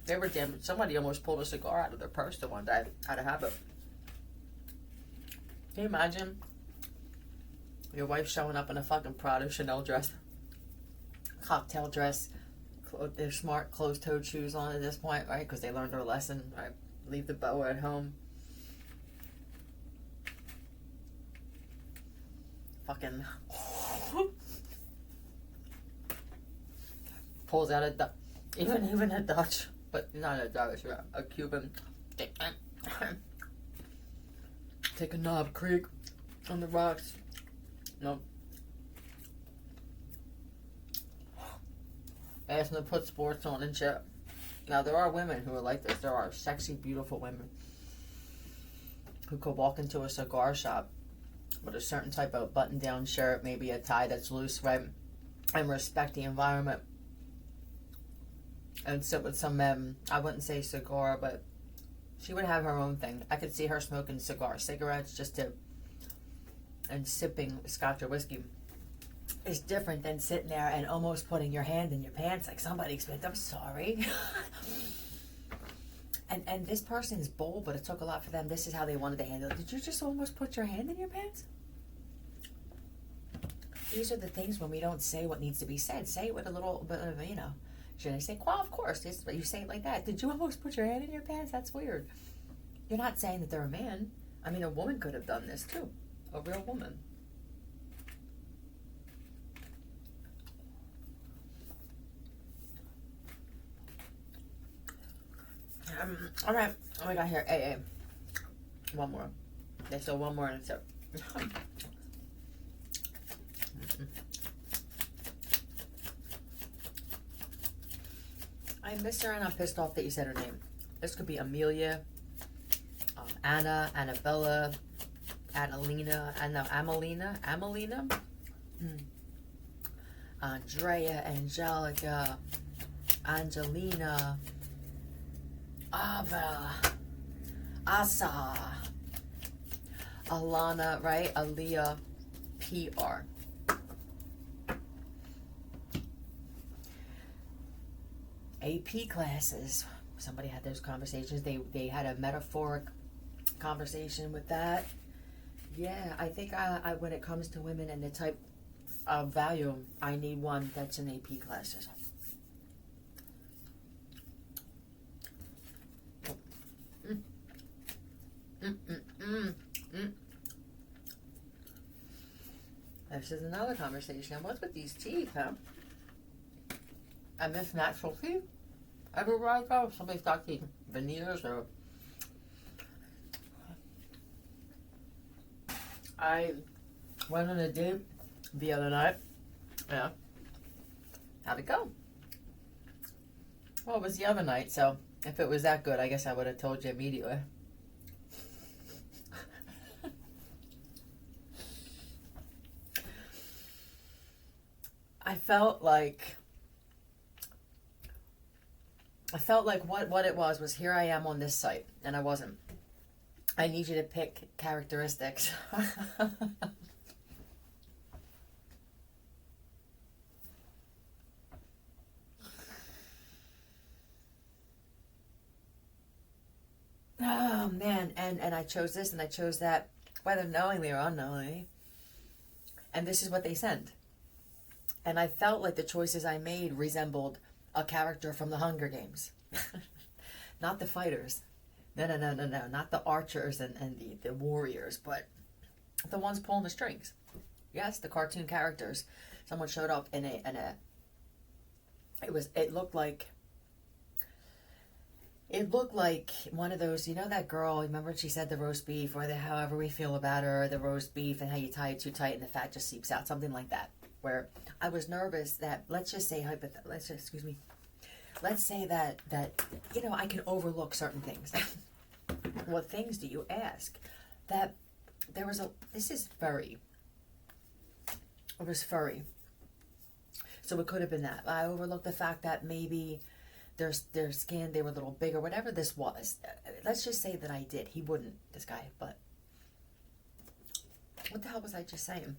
They were damn. Somebody almost pulled a cigar out of their purse the one day out of habit. Can you imagine your wife showing up in a fucking Prada Chanel dress, cocktail dress, their smart closed-toed shoes on at this point, right? Because they learned their lesson, right? Leave the boa at home. Fucking pulls out even a Dutch, but not a Dutch, a Cuban. Take a Knob Creek on the rocks. Nope. Ask them to put sports on and shit. Now there are women who are like this. There are sexy, beautiful women who could walk into a cigar shop with a certain type of button-down shirt, maybe a tie that's loose, right, and respect the environment, and sit with some I wouldn't say cigar, but she would have her own thing. I could see her smoking cigarettes and sipping scotch or whiskey. It's different than sitting there and almost putting your hand in your pants like somebody expected. I'm sorry. And this person's bold, but it took a lot for them. This is how they wanted to handle it. Did you just almost put your hand in your pants? These are the things when we don't say what needs to be said. Say it with a little bit of, should I say, well, of course. You say it like that. Did you almost put your hand in your pants? That's weird. You're not saying that they're a man. I mean, a woman could have done this too. A real woman. All right. Oh my God, here, AA. One more. Okay, so one more and it's it. I miss her and I'm pissed off that you said her name. This could be Amelia, Anna, Annabella, Amelina, Andrea, Angelica, Angelina, Ava, Asa, Alana, right? Aaliyah, PR. AP classes. Somebody had those conversations. They had a metaphoric conversation with that. Yeah, I think I when it comes to women and the type of value, I need one that's in AP classes. This is another conversation. What's with these teeth, huh? I miss natural teeth. Everywhere I go, somebody's got teeth. Veneers or... I went on a date the other night. Yeah. How'd it go? Well, it was the other night, so if it was that good, I guess I would have told you immediately. I felt like what it was here I am on this site, and I wasn't. I need you to pick characteristics. and I chose this and I chose that, whether knowingly or unknowingly. And this is what they sent. And I felt like the choices I made resembled a character from the Hunger Games. Not the fighters. No. Not the archers and the warriors, but the ones pulling the strings. Yes, the cartoon characters. Someone showed up in a it looked like one of those, that girl, remember when she said the roast beef, or however we feel about her, the roast beef, and how you tie it too tight and the fat just seeps out, something like that. Where I was nervous that, let's say that I can overlook certain things. What things do you ask? That there was this is furry. It was furry. So it could have been that. I overlooked the fact that maybe their skin, they were a little bigger, whatever this was. Let's just say that I did. He wouldn't, this guy, but what the hell was I just saying?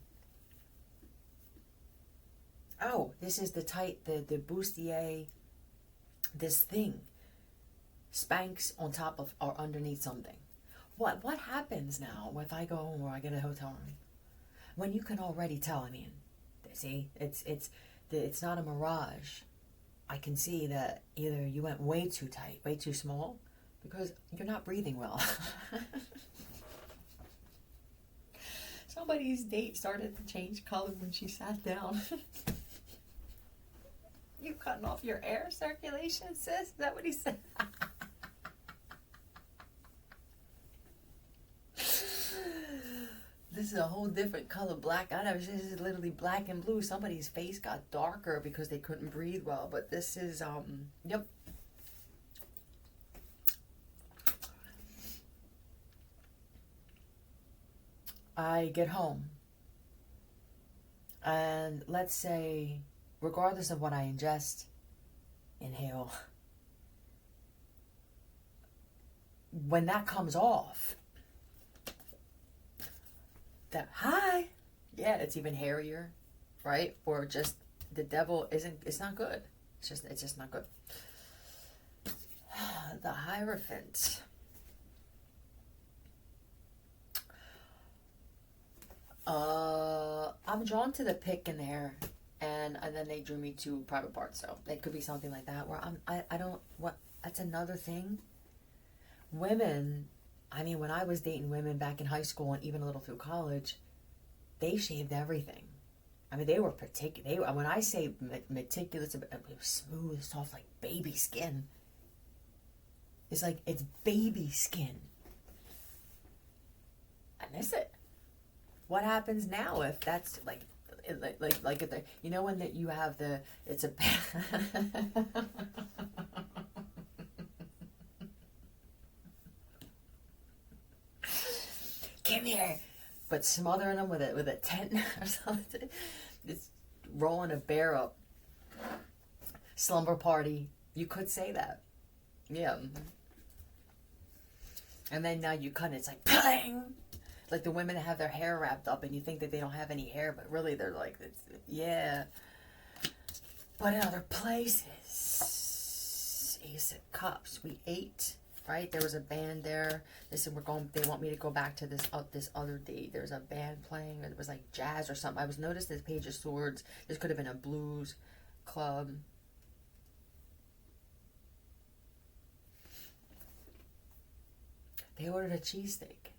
Oh, this is the bustier, this thing. Spanx on top of or underneath something. What happens now if I go home or I get a hotel room? When you can already tell, I mean, see, it's not a mirage. I can see that either you went way too tight, way too small, because you're not breathing well. Somebody's date started to change color when she sat down. You cutting off your air circulation, sis? Is that what he said? This is a whole different color, black. I know, this is literally black and blue. Somebody's face got darker because they couldn't breathe well. But this is, yep. I get home. And let's say, regardless of what I ingest, inhale. When that comes off, hi, yeah, it's even hairier, right? Or just the devil it's not good. It's just not good. The Hierophant. I'm drawn to the pick in there, and then they drew me to private parts, so it could be something like that where I don't, that's another thing. Women, I mean, when I was dating women back in high school and even a little through college, they shaved everything. I mean, they were particular. When I say meticulous, it was smooth, soft, like baby skin. It's like, it's baby skin. I miss it. What happens now if that's like if the, when that you have it's a come here, but smothering them with a tent or something. It's rolling a bear up. Slumber party. You could say that. Yeah. And then now you cut it. It's like bang. Like the women that have their hair wrapped up, and you think that they don't have any hair, but really they're like, yeah. But in other places, Ace of Cups. We ate. Right, there was a band there. They said they want me to go back to this other date. There's a band playing. It was like jazz or something. I was noticed this Page of Swords. This could have been a blues club. They ordered a cheesesteak.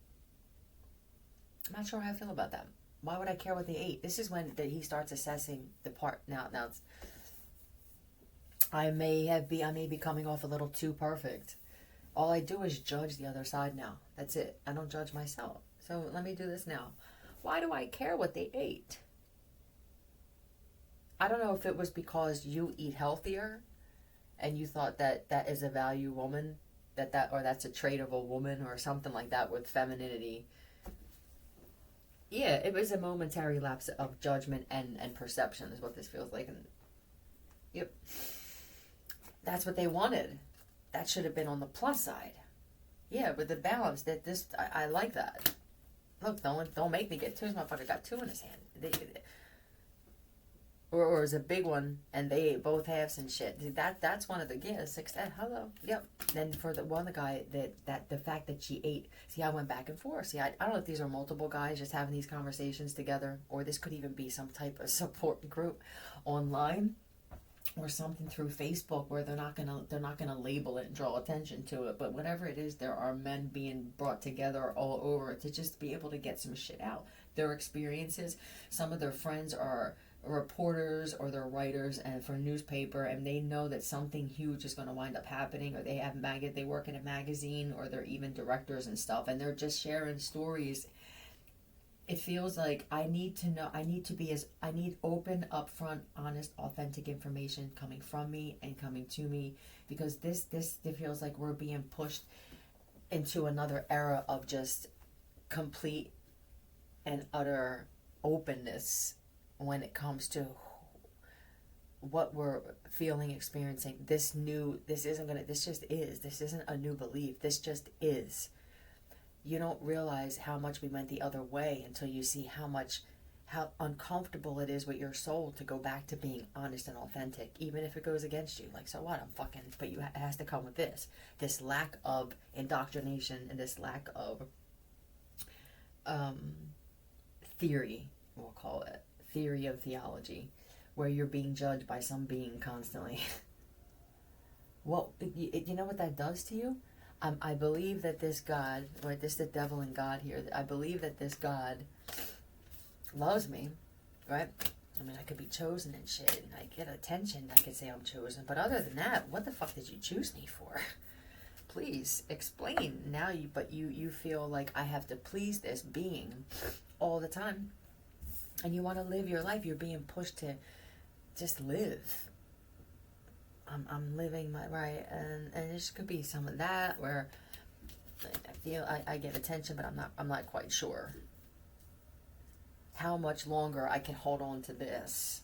I'm not sure how I feel about that. Why would I care what they ate? This is when he starts assessing the part. Now it's, I may be coming off a little too perfect. All I do is judge the other side now. That's it. I don't judge myself. So let me do this now. Why do I care what they ate? I don't know if it was because you eat healthier and you thought that is a value woman, or that's a trait of a woman or something like that with femininity. Yeah, it was a momentary lapse of judgment and perception is what this feels like. And yep. That's what they wanted. That should have been on the plus side. Yeah, with the balance that I like that. Look, don't make me get two. This motherfucker got two in his hand. or is a big one and they ate both halves and shit. That's one of the gifts. Success. Hello. Yep. Then for the one, the guy that the fact that she ate. See, I went back and forth. See, I don't know if these are multiple guys just having these conversations together, or this could even be some type of support group online, or something through Facebook where they're not gonna label it and draw attention to it. But whatever it is, there are men being brought together all over to just be able to get some shit out. Their experiences. Some of their friends are reporters or they're writers and for newspaper, and they know that something huge is going to wind up happening, or they work in a magazine, or they're even directors and stuff, and they're just sharing stories. It feels like I need open, upfront, honest, authentic information coming from me and coming to me, because it feels like we're being pushed into another era of just complete and utter openness when it comes to what we're feeling, experiencing. This isn't a new belief. This just is. You don't realize how much we went the other way until you see how uncomfortable it is with your soul to go back to being honest and authentic, even if it goes against you. Like, so what? But it has to come with this lack of indoctrination and this lack of theory, we'll call it. Theory of theology, where you're being judged by some being constantly. Well, you know what that does to you? I believe that this God, or this the devil and God here, I believe that this God loves me, right? I mean, I could be chosen and shit, and I get attention, I could say I'm chosen, but other than that, what the fuck did you choose me for? Please, explain. Now you feel like I have to please this being all the time. And you want to live your life. You're being pushed to just live. I'm living my right, and this could be some of that where I feel I get attention, but I'm not quite sure how much longer I can hold on to this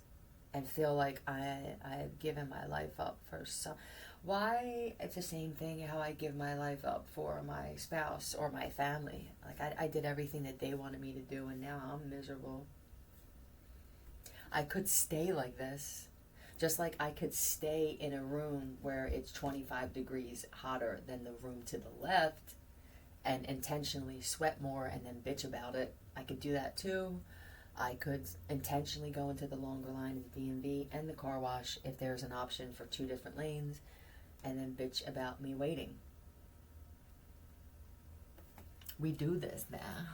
and feel like I've given my life up for some. Why? It's the same thing how I give my life up for my spouse or my family. Like I did everything that they wanted me to do, and now I'm miserable. I could stay like this, just like I could stay in a room where it's 25 degrees hotter than the room to the left and intentionally sweat more and then bitch about it. I could do that too. I could intentionally go into the longer line in B&B and the car wash if there's an option for 2 different lanes, and then bitch about me waiting. We do this now.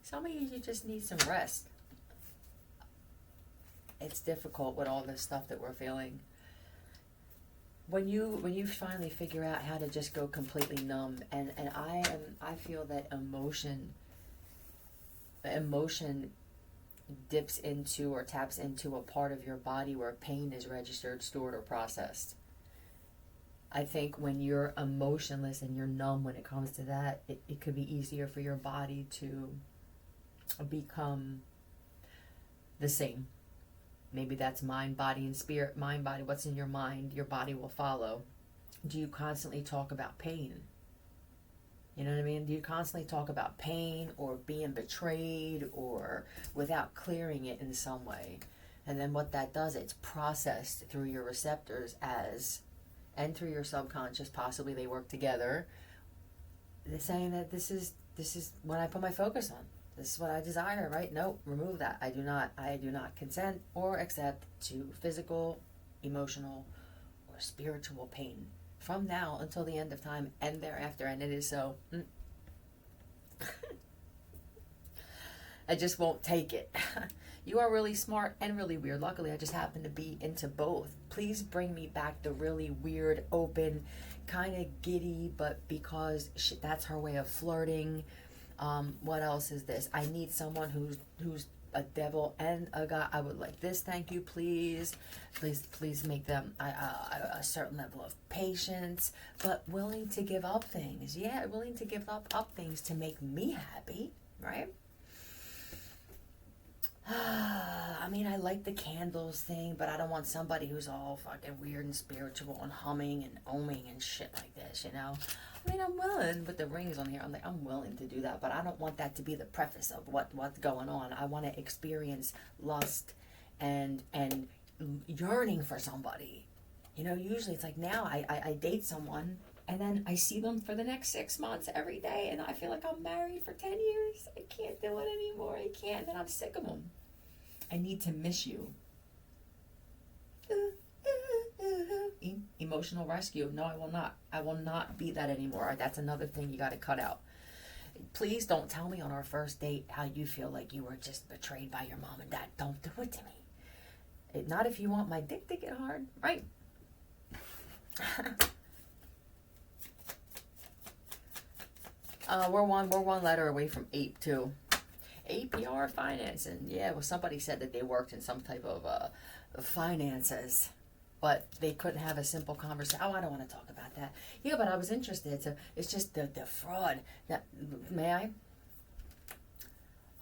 Some of you just need some rest. It's difficult with all this stuff that we're feeling. When you finally figure out how to just go completely numb, and I feel that emotion dips into or taps into a part of your body where pain is registered, stored, or processed. I think when you're emotionless and you're numb when it comes to that, it could be easier for your body to become the same. Maybe that's mind, body, and spirit. Mind, body, what's in your mind, your body will follow. Do you constantly talk about pain? You know what I mean? Do you constantly talk about pain or being betrayed or without clearing it in some way? And then what that does, it's processed through your receptors and through your subconscious, possibly they work together. They're saying that this is what I put my focus on. This is what I desire, right? No, remove that. I do not consent or accept to physical, emotional, or spiritual pain from now until the end of time and thereafter, and it is so. I just won't take it. You are really smart and really weird. Luckily, I just happen to be into both. Please bring me back the really weird, open, kind of giddy, but because that's her way of flirting. What else is this? I need someone who's a devil and a God. I would like this. Thank you, please. Please make them a certain level of patience, but willing to give up things. Yeah, willing to give up things to make me happy, right? I mean, I like the candles thing, but I don't want somebody who's all fucking weird and spiritual and humming and oming and shit like this, you know? I mean, I'm willing with the rings on here. I'm willing to do that, but I don't want that to be the preface of what's going on. I want to experience lust and yearning for somebody. You know, usually it's like now I date someone and then I see them for the next 6 months every day and I feel like I'm married for 10 years. I can't do it anymore. I can't. And I'm sick of them. I need to miss you. Emotional rescue. No, I will not. I will not be that anymore. That's another thing you got to cut out. Please don't tell me on our first date how you feel like you were just betrayed by your mom and dad. Don't do it to me. Not if you want my dick to get hard, right? We're one letter away from 8 too. APR finance, and yeah, well, somebody said that they worked in some type of finances, but they couldn't have a simple conversation. Oh, I don't want to talk about that. Yeah, but I was interested. So it's just the fraud. Now, may I?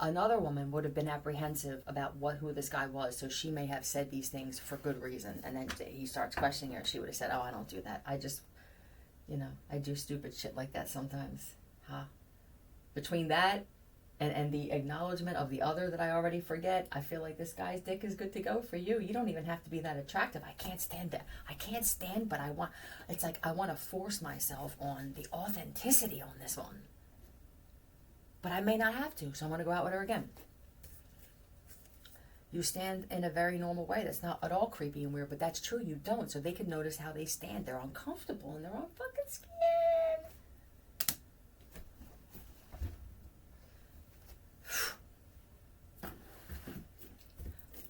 Another woman would have been apprehensive about who this guy was, so she may have said these things for good reason. And then he starts questioning her. She would have said, "Oh, I don't do that. I just, I do stupid shit like that sometimes." Huh? Between that and the acknowledgement of the other that I already forget, I feel like this guy's dick is good to go for you. You don't even have to be that attractive. I can't stand that. But it's like I want to force myself on the authenticity on this one. But I may not have to, so I'm going to go out with her again. You stand in a very normal way. That's not at all creepy and weird, but that's true. You don't. So they can notice how they stand. They're uncomfortable in their own fucking skin.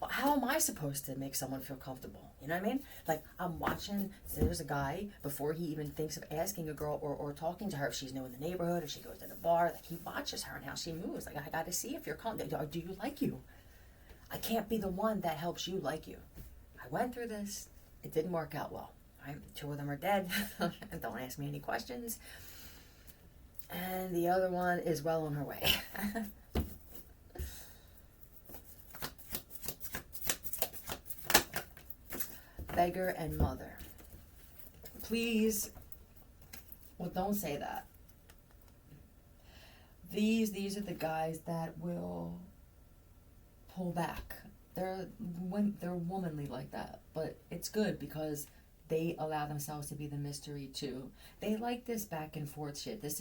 How am I supposed to make someone feel comfortable? You know what I mean? Like, I'm watching, so there's a guy, before he even thinks of asking a girl or talking to her, if she's new in the neighborhood, if she goes to the bar, like, he watches her and how she moves. Like, I got to see if you're comfortable. Do you like you? I can't be the one that helps you like you. I went through this. It didn't work out well. Right? 2 of them are dead. Don't ask me any questions. And the other one is well on her way. Beggar and mother. Please, well, don't say that. These are the guys that will pull back. They're womanly like that, but it's good because they allow themselves to be the mystery too. They like this back and forth shit. These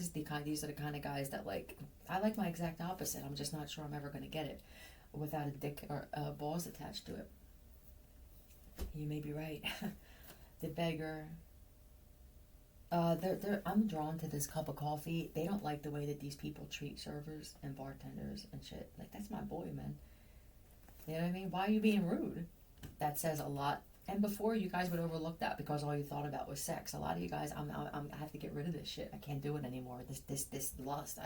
are the kind of guys that like. I like my exact opposite. I'm just not sure I'm ever gonna get it without a dick or balls attached to it. You may be right. The beggar. I'm drawn to this cup of coffee. They don't like the way that these people treat servers and bartenders and shit. Like, that's my boy, man. You know what I mean? Why are you being rude? That says a lot. And before, you guys would overlook that because all you thought about was sex. A lot of you guys, I have to get rid of this shit. I can't do it anymore. This lust.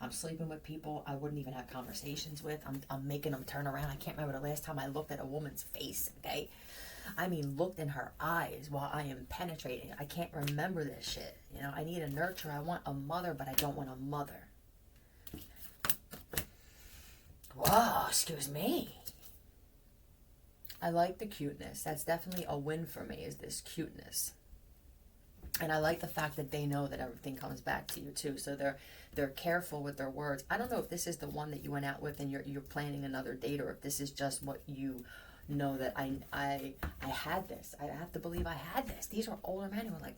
I'm sleeping with people I wouldn't even have conversations with. I'm making them turn around. I can't remember the last time I looked at a woman's face, okay? I mean, looked in her eyes while I am penetrating. I can't remember this shit. I need a nurturer. I want a mother, but I don't want a mother. Whoa, excuse me. I like the cuteness. That's definitely a win for me, is this cuteness. And I like the fact that they know that everything comes back to you too. So they're careful with their words. I don't know if this is the one that you went out with and you're planning another date, or if this is just what you know that I had this. I have to believe I had this. These are older men who are like,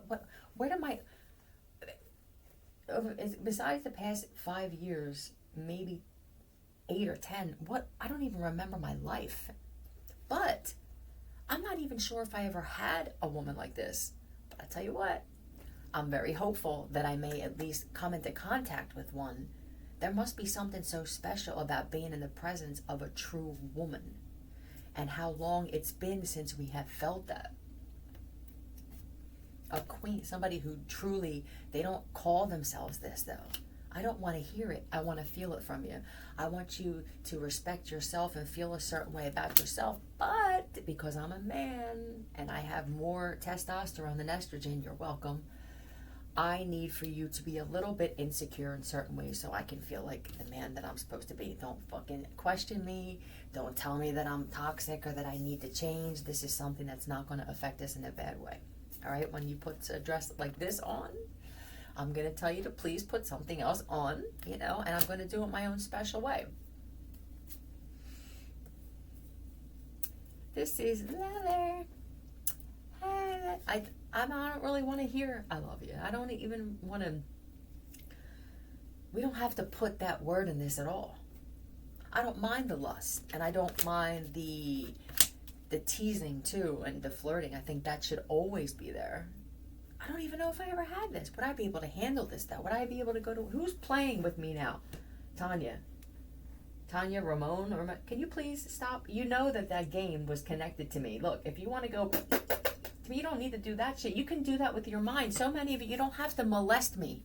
well, where am I? Besides the past 5 years, maybe 8 or 10, I don't even remember my life. But I'm not even sure if I ever had a woman like this. But I tell you what, I'm very hopeful that I may at least come into contact with one. There must be something so special about being in the presence of a true woman, and how long it's been since we have felt that. A queen, somebody who truly, they don't call themselves this though. I don't want to hear it. I want to feel it from you. I want you to respect yourself and feel a certain way about yourself. But because I'm a man and I have more testosterone than estrogen, you're welcome. I need for you to be a little bit insecure in certain ways so I can feel like the man that I'm supposed to be. Don't fucking question me. Don't tell me that I'm toxic or that I need to change. This is something that's not going to affect us in a bad way. All right? When you put a dress like this on, I'm going to tell you to please put something else on, and I'm going to do it my own special way. This is leather. I don't really want to hear I love you. I don't even want to. We don't have to put that word in this at all. I don't mind the lust, and I don't mind the teasing too, and the flirting. I think that should always be there. I don't even know if I ever had this. Would I be able to handle this though? Would I be able to go to, who's playing with me now? Tanya, Ramon, or can you please stop? You know that game was connected to me. Look, if you want to go, you don't need to do that shit. You can do that with your mind. So many of you don't have to molest me.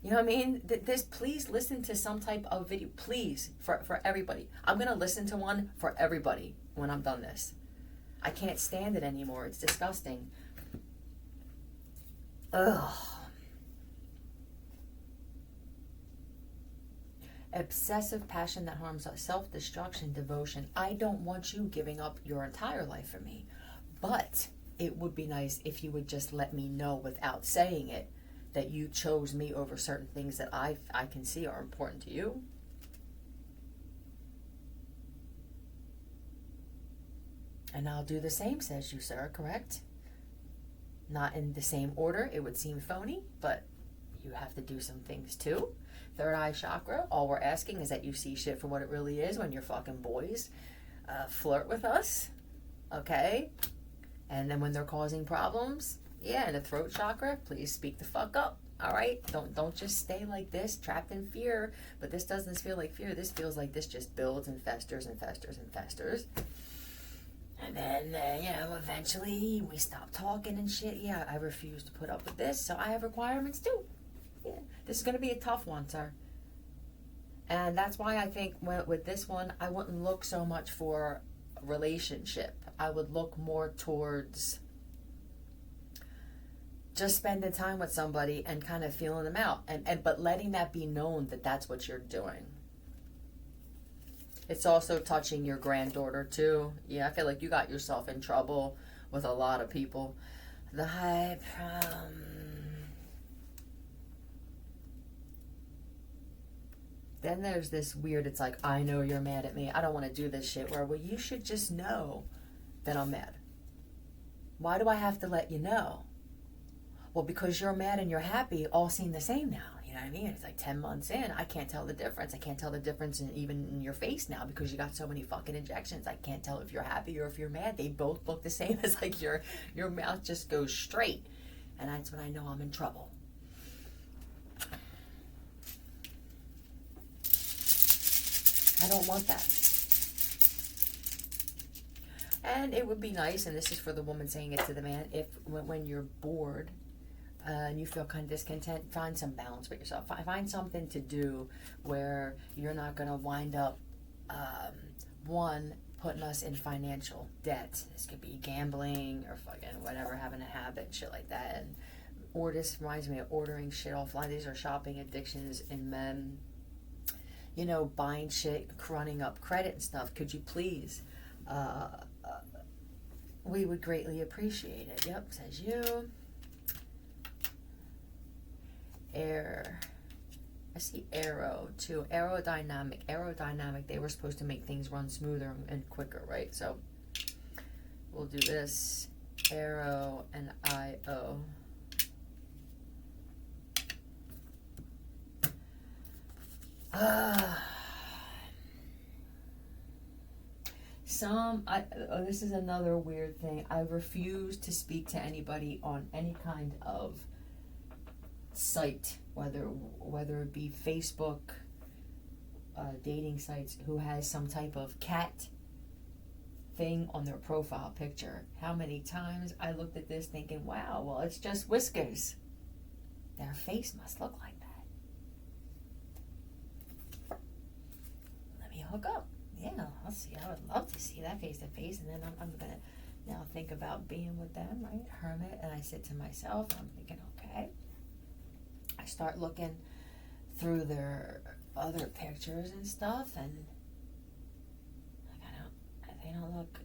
You know what I mean? This, please listen to some type of video, please, for everybody. I'm gonna listen to one for everybody when I'm done this. I can't stand it anymore. It's disgusting. Ugh. Obsessive passion that harms us, self-destruction, devotion. I don't want you giving up your entire life for me, but it would be nice if you would just let me know without saying it that you chose me over certain things that I can see are important to you. And I'll do the same, says you, sir, correct? Not in the same order, it would seem phony, but you have to do some things too. Third eye chakra, all we're asking is that you see shit for what it really is when your fucking boys flirt with us, okay? And then when they're causing problems, yeah, and the throat chakra, please speak the fuck up, all right? Don't just stay like this, trapped in fear. But this doesn't feel like fear. This feels like this just builds and festers and festers and festers. And then, eventually we stop talking and shit. Yeah, I refuse to put up with this, so I have requirements too. Yeah, this is going to be a tough one, sir. And that's why I think with this one, I wouldn't look so much for a relationship. I would look more towards just spending time with somebody and kind of feeling them out. But letting that be known that that's what you're doing. It's also touching your granddaughter too. Yeah, I feel like you got yourself in trouble with a lot of people. The high Then there's this weird, it's like, I know you're mad at me. I don't want to do this shit. Well, you should just know that I'm mad. Why do I have to let you know? Well, because you're mad and you're happy all seem the same now. You know what I mean? It's like 10 months in, I can't tell the difference. I can't tell the difference even in your face now because you got so many fucking injections. I can't tell if you're happy or if you're mad. They both look the same. It's like your mouth just goes straight. And that's when I know I'm in trouble. I don't want that. And it would be nice, and this is for the woman saying it to the man, if when you're bored and you feel kind of discontent, find some balance with yourself. Find something to do where you're not going to wind up, one, putting us in financial debt. This could be gambling or fucking whatever, having a habit, shit like that. Or this reminds me of ordering shit offline. These are shopping addictions in men. You know, buying shit, running up credit and stuff. Could you please? We would greatly appreciate it. Yep, says you. Air. I see arrow too. Aerodynamic. They were supposed to make things run smoother and quicker, right? So we'll do this. Arrow and IO. This is another weird thing. I refuse to speak to anybody on any kind of site, whether it be Facebook, dating sites, who has some type of cat thing on their profile picture. How many times I looked at this thinking, wow, well, it's just whiskers. Their face must look like that. Let me hook up. Yeah, I'll see. I would love to see that face to face, and then I'm gonna now think about being with them, right? Hermit, and I said to myself, I'm thinking, okay. I start looking through their other pictures and stuff, and they don't look.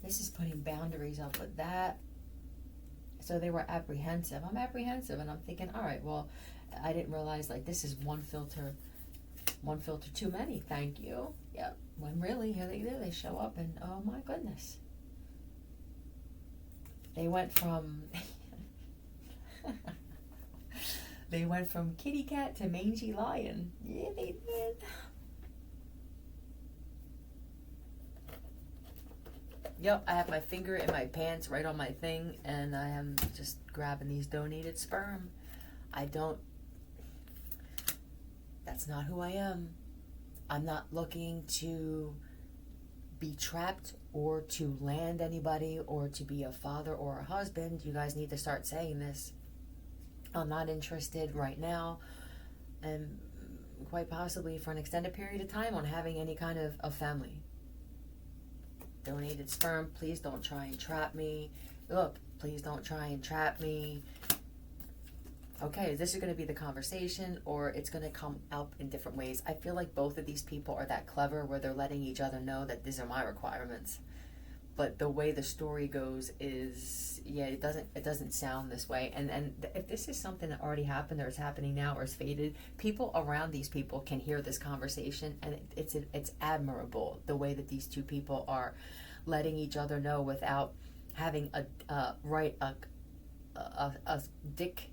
This is putting boundaries up with that. So they were apprehensive. I'm apprehensive, and I'm thinking, all right, well, I didn't realize, like, this is one filter One filter too many, thank you. Yep. When really, here they do, they show up and oh my goodness. They went from they went from kitty cat to mangy lion. Yeah, they did. Yep, I have my finger in my pants right on my thing, and I am just grabbing these donated sperm. That's not who I am. I'm not looking to be trapped or to land anybody or to be a father or a husband. You guys need to start saying this. I'm not interested right now, and quite possibly for an extended period of time, on having any kind of a family. Donated sperm, please don't try and trap me. Look, please don't try and trap me. Okay, this is going to be the conversation, or it's going to come out in different ways. I feel like both of these people are that clever where they're letting each other know that these are my requirements. But the way the story goes is, yeah, it doesn't sound this way. And if this is something that already happened or is happening now or is faded, people around these people can hear this conversation, and it's admirable the way that these two people are letting each other know without having a dick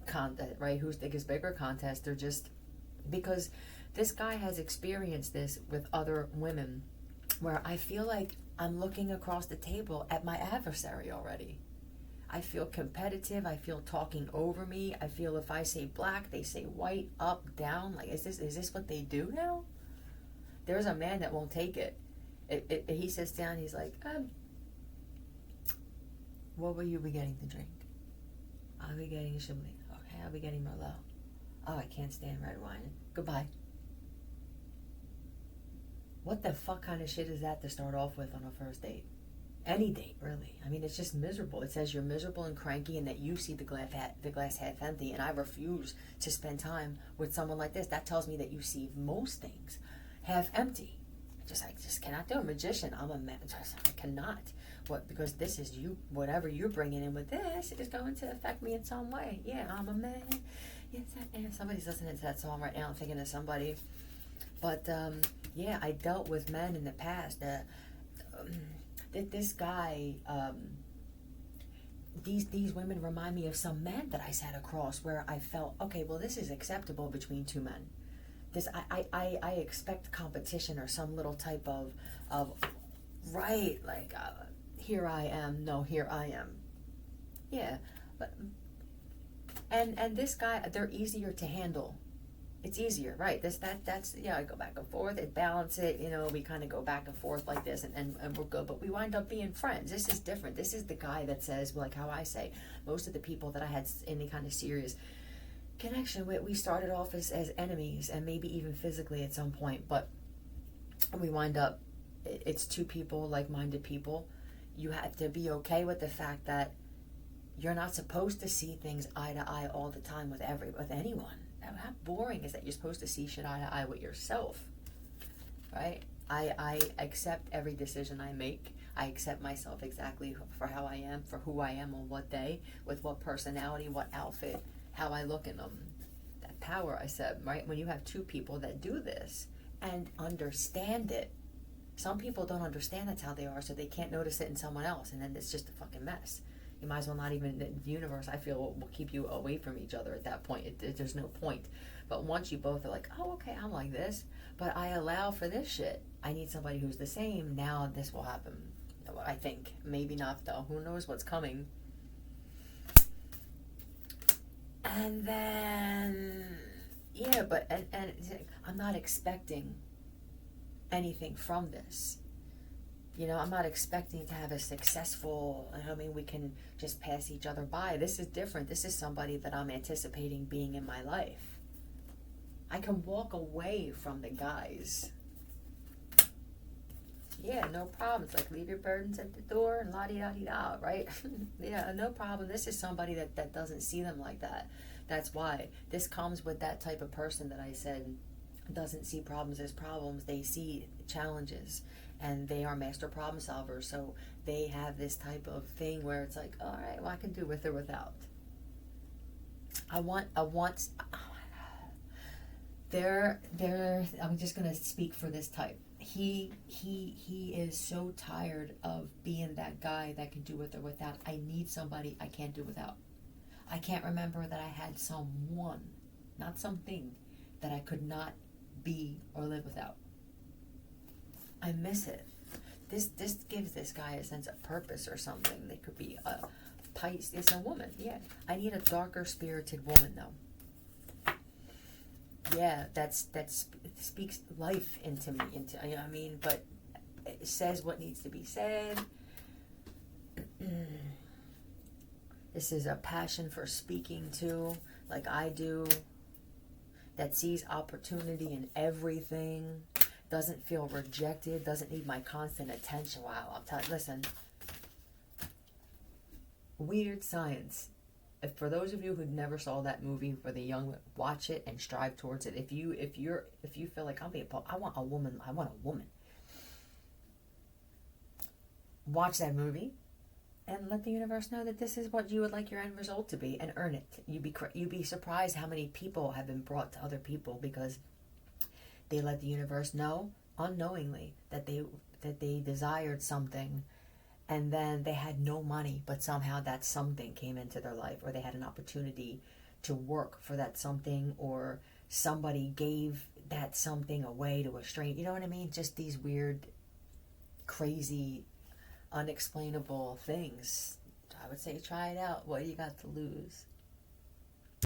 contest, right? Whose dick is bigger contest. They're just, because this guy has experienced this with other women, where I feel like I'm looking across the table at my adversary already. I feel competitive. I feel talking over me. I feel if I say black, they say white, up, down. Like, is this what they do now? There's a man that won't take it. He sits down. He's like, what will you be getting to drink? I'll be getting Chablis. Okay, I'll be getting Merlot. Oh, I can't stand red wine. Goodbye. What the fuck kind of shit is that to start off with on a first date? Any date, really. I mean, it's just miserable. It says you're miserable and cranky and that you see the glass half empty, and I refuse to spend time with someone like this. That tells me that you see most things half empty. I just cannot do a magician. I'm a man. I cannot. What? Because this is you. Whatever you're bringing in with this is going to affect me in some way. Yeah, I'm a man. Yes, I am. Somebody's listening to that song right now. I'm thinking of somebody. But yeah, I dealt with men in the past. This guy, these women remind me of some men that I sat across where I felt, okay, well, this is acceptable between two men. This I expect competition or some little type of right, like here I am, no, here I am. Yeah, but and this guy, they're easier to handle. It's easier, right? That's I go back and forth, it balance it, we kind of go back and forth like this, and we're good, but we wind up being friends. This is different. This is the guy that says, like how I say, most of the people that I had any kind of serious connection with, we started off as enemies, and maybe even physically at some point, but we wind up, it's two people, like-minded people. You have to be okay with the fact that you're not supposed to see things eye to eye all the time with anyone. How boring is that? You're supposed to see shit eye to eye with yourself, right? I accept every decision I make. I accept myself exactly for how I am, for who I am on what day, with what personality, what outfit, how I look in them. That power, I said, right? When you have two people that do this and understand it, some people don't understand that's how they are, so they can't notice it in someone else, and then it's just a fucking mess. You might as well not even, the universe, I feel, will keep you away from each other at that point. There's no point. But once you both are like, oh, okay, I'm like this, but I allow for this shit. I need somebody who's the same. Now this will happen. I think. Maybe not, though. Who knows what's coming? And then, yeah, but, and I'm not expecting anything from this. I'm not expecting to have a successful, we can just pass each other by. This is different. This is somebody that I'm anticipating being in my life. I can walk away from the guys. Yeah, no problem. It's like, leave your burdens at the door and la-di-da-di-da, right? Yeah, no problem. This is somebody that doesn't see them like that. That's why. This comes with that type of person that I said doesn't see problems as problems. They see challenges. And they are master problem solvers, so they have this type of thing where it's like, all right, well, I can do with or without. I'm just gonna speak for this type. He is so tired of being that guy that can do with or without. I need somebody I can't do without. I can't remember that I had someone, not something, that I could not be or live without. I miss it. This gives this guy a sense of purpose or something. They could be a Pisces. It's a woman. Yeah, I need a darker spirited woman though. Yeah, that speaks life into me. You know what I mean? But it says what needs to be said. This is a passion for speaking too, like I do. That sees opportunity in everything. Doesn't feel rejected. Doesn't need my constant attention. Wow, I'll tell you. Listen. Weird Science. If for those of you who never saw that movie for the young, watch it and strive towards it. If you feel like I want a woman. Watch that movie and let the universe know that this is what you would like your end result to be, and earn it. You'd be surprised how many people have been brought to other people because they let the universe know unknowingly that they desired something, and then they had no money, but somehow that something came into their life, or they had an opportunity to work for that something, or somebody gave that something away to a stranger. You know what I mean? Just these weird, crazy, unexplainable things. I would say try it out. What do you got to lose?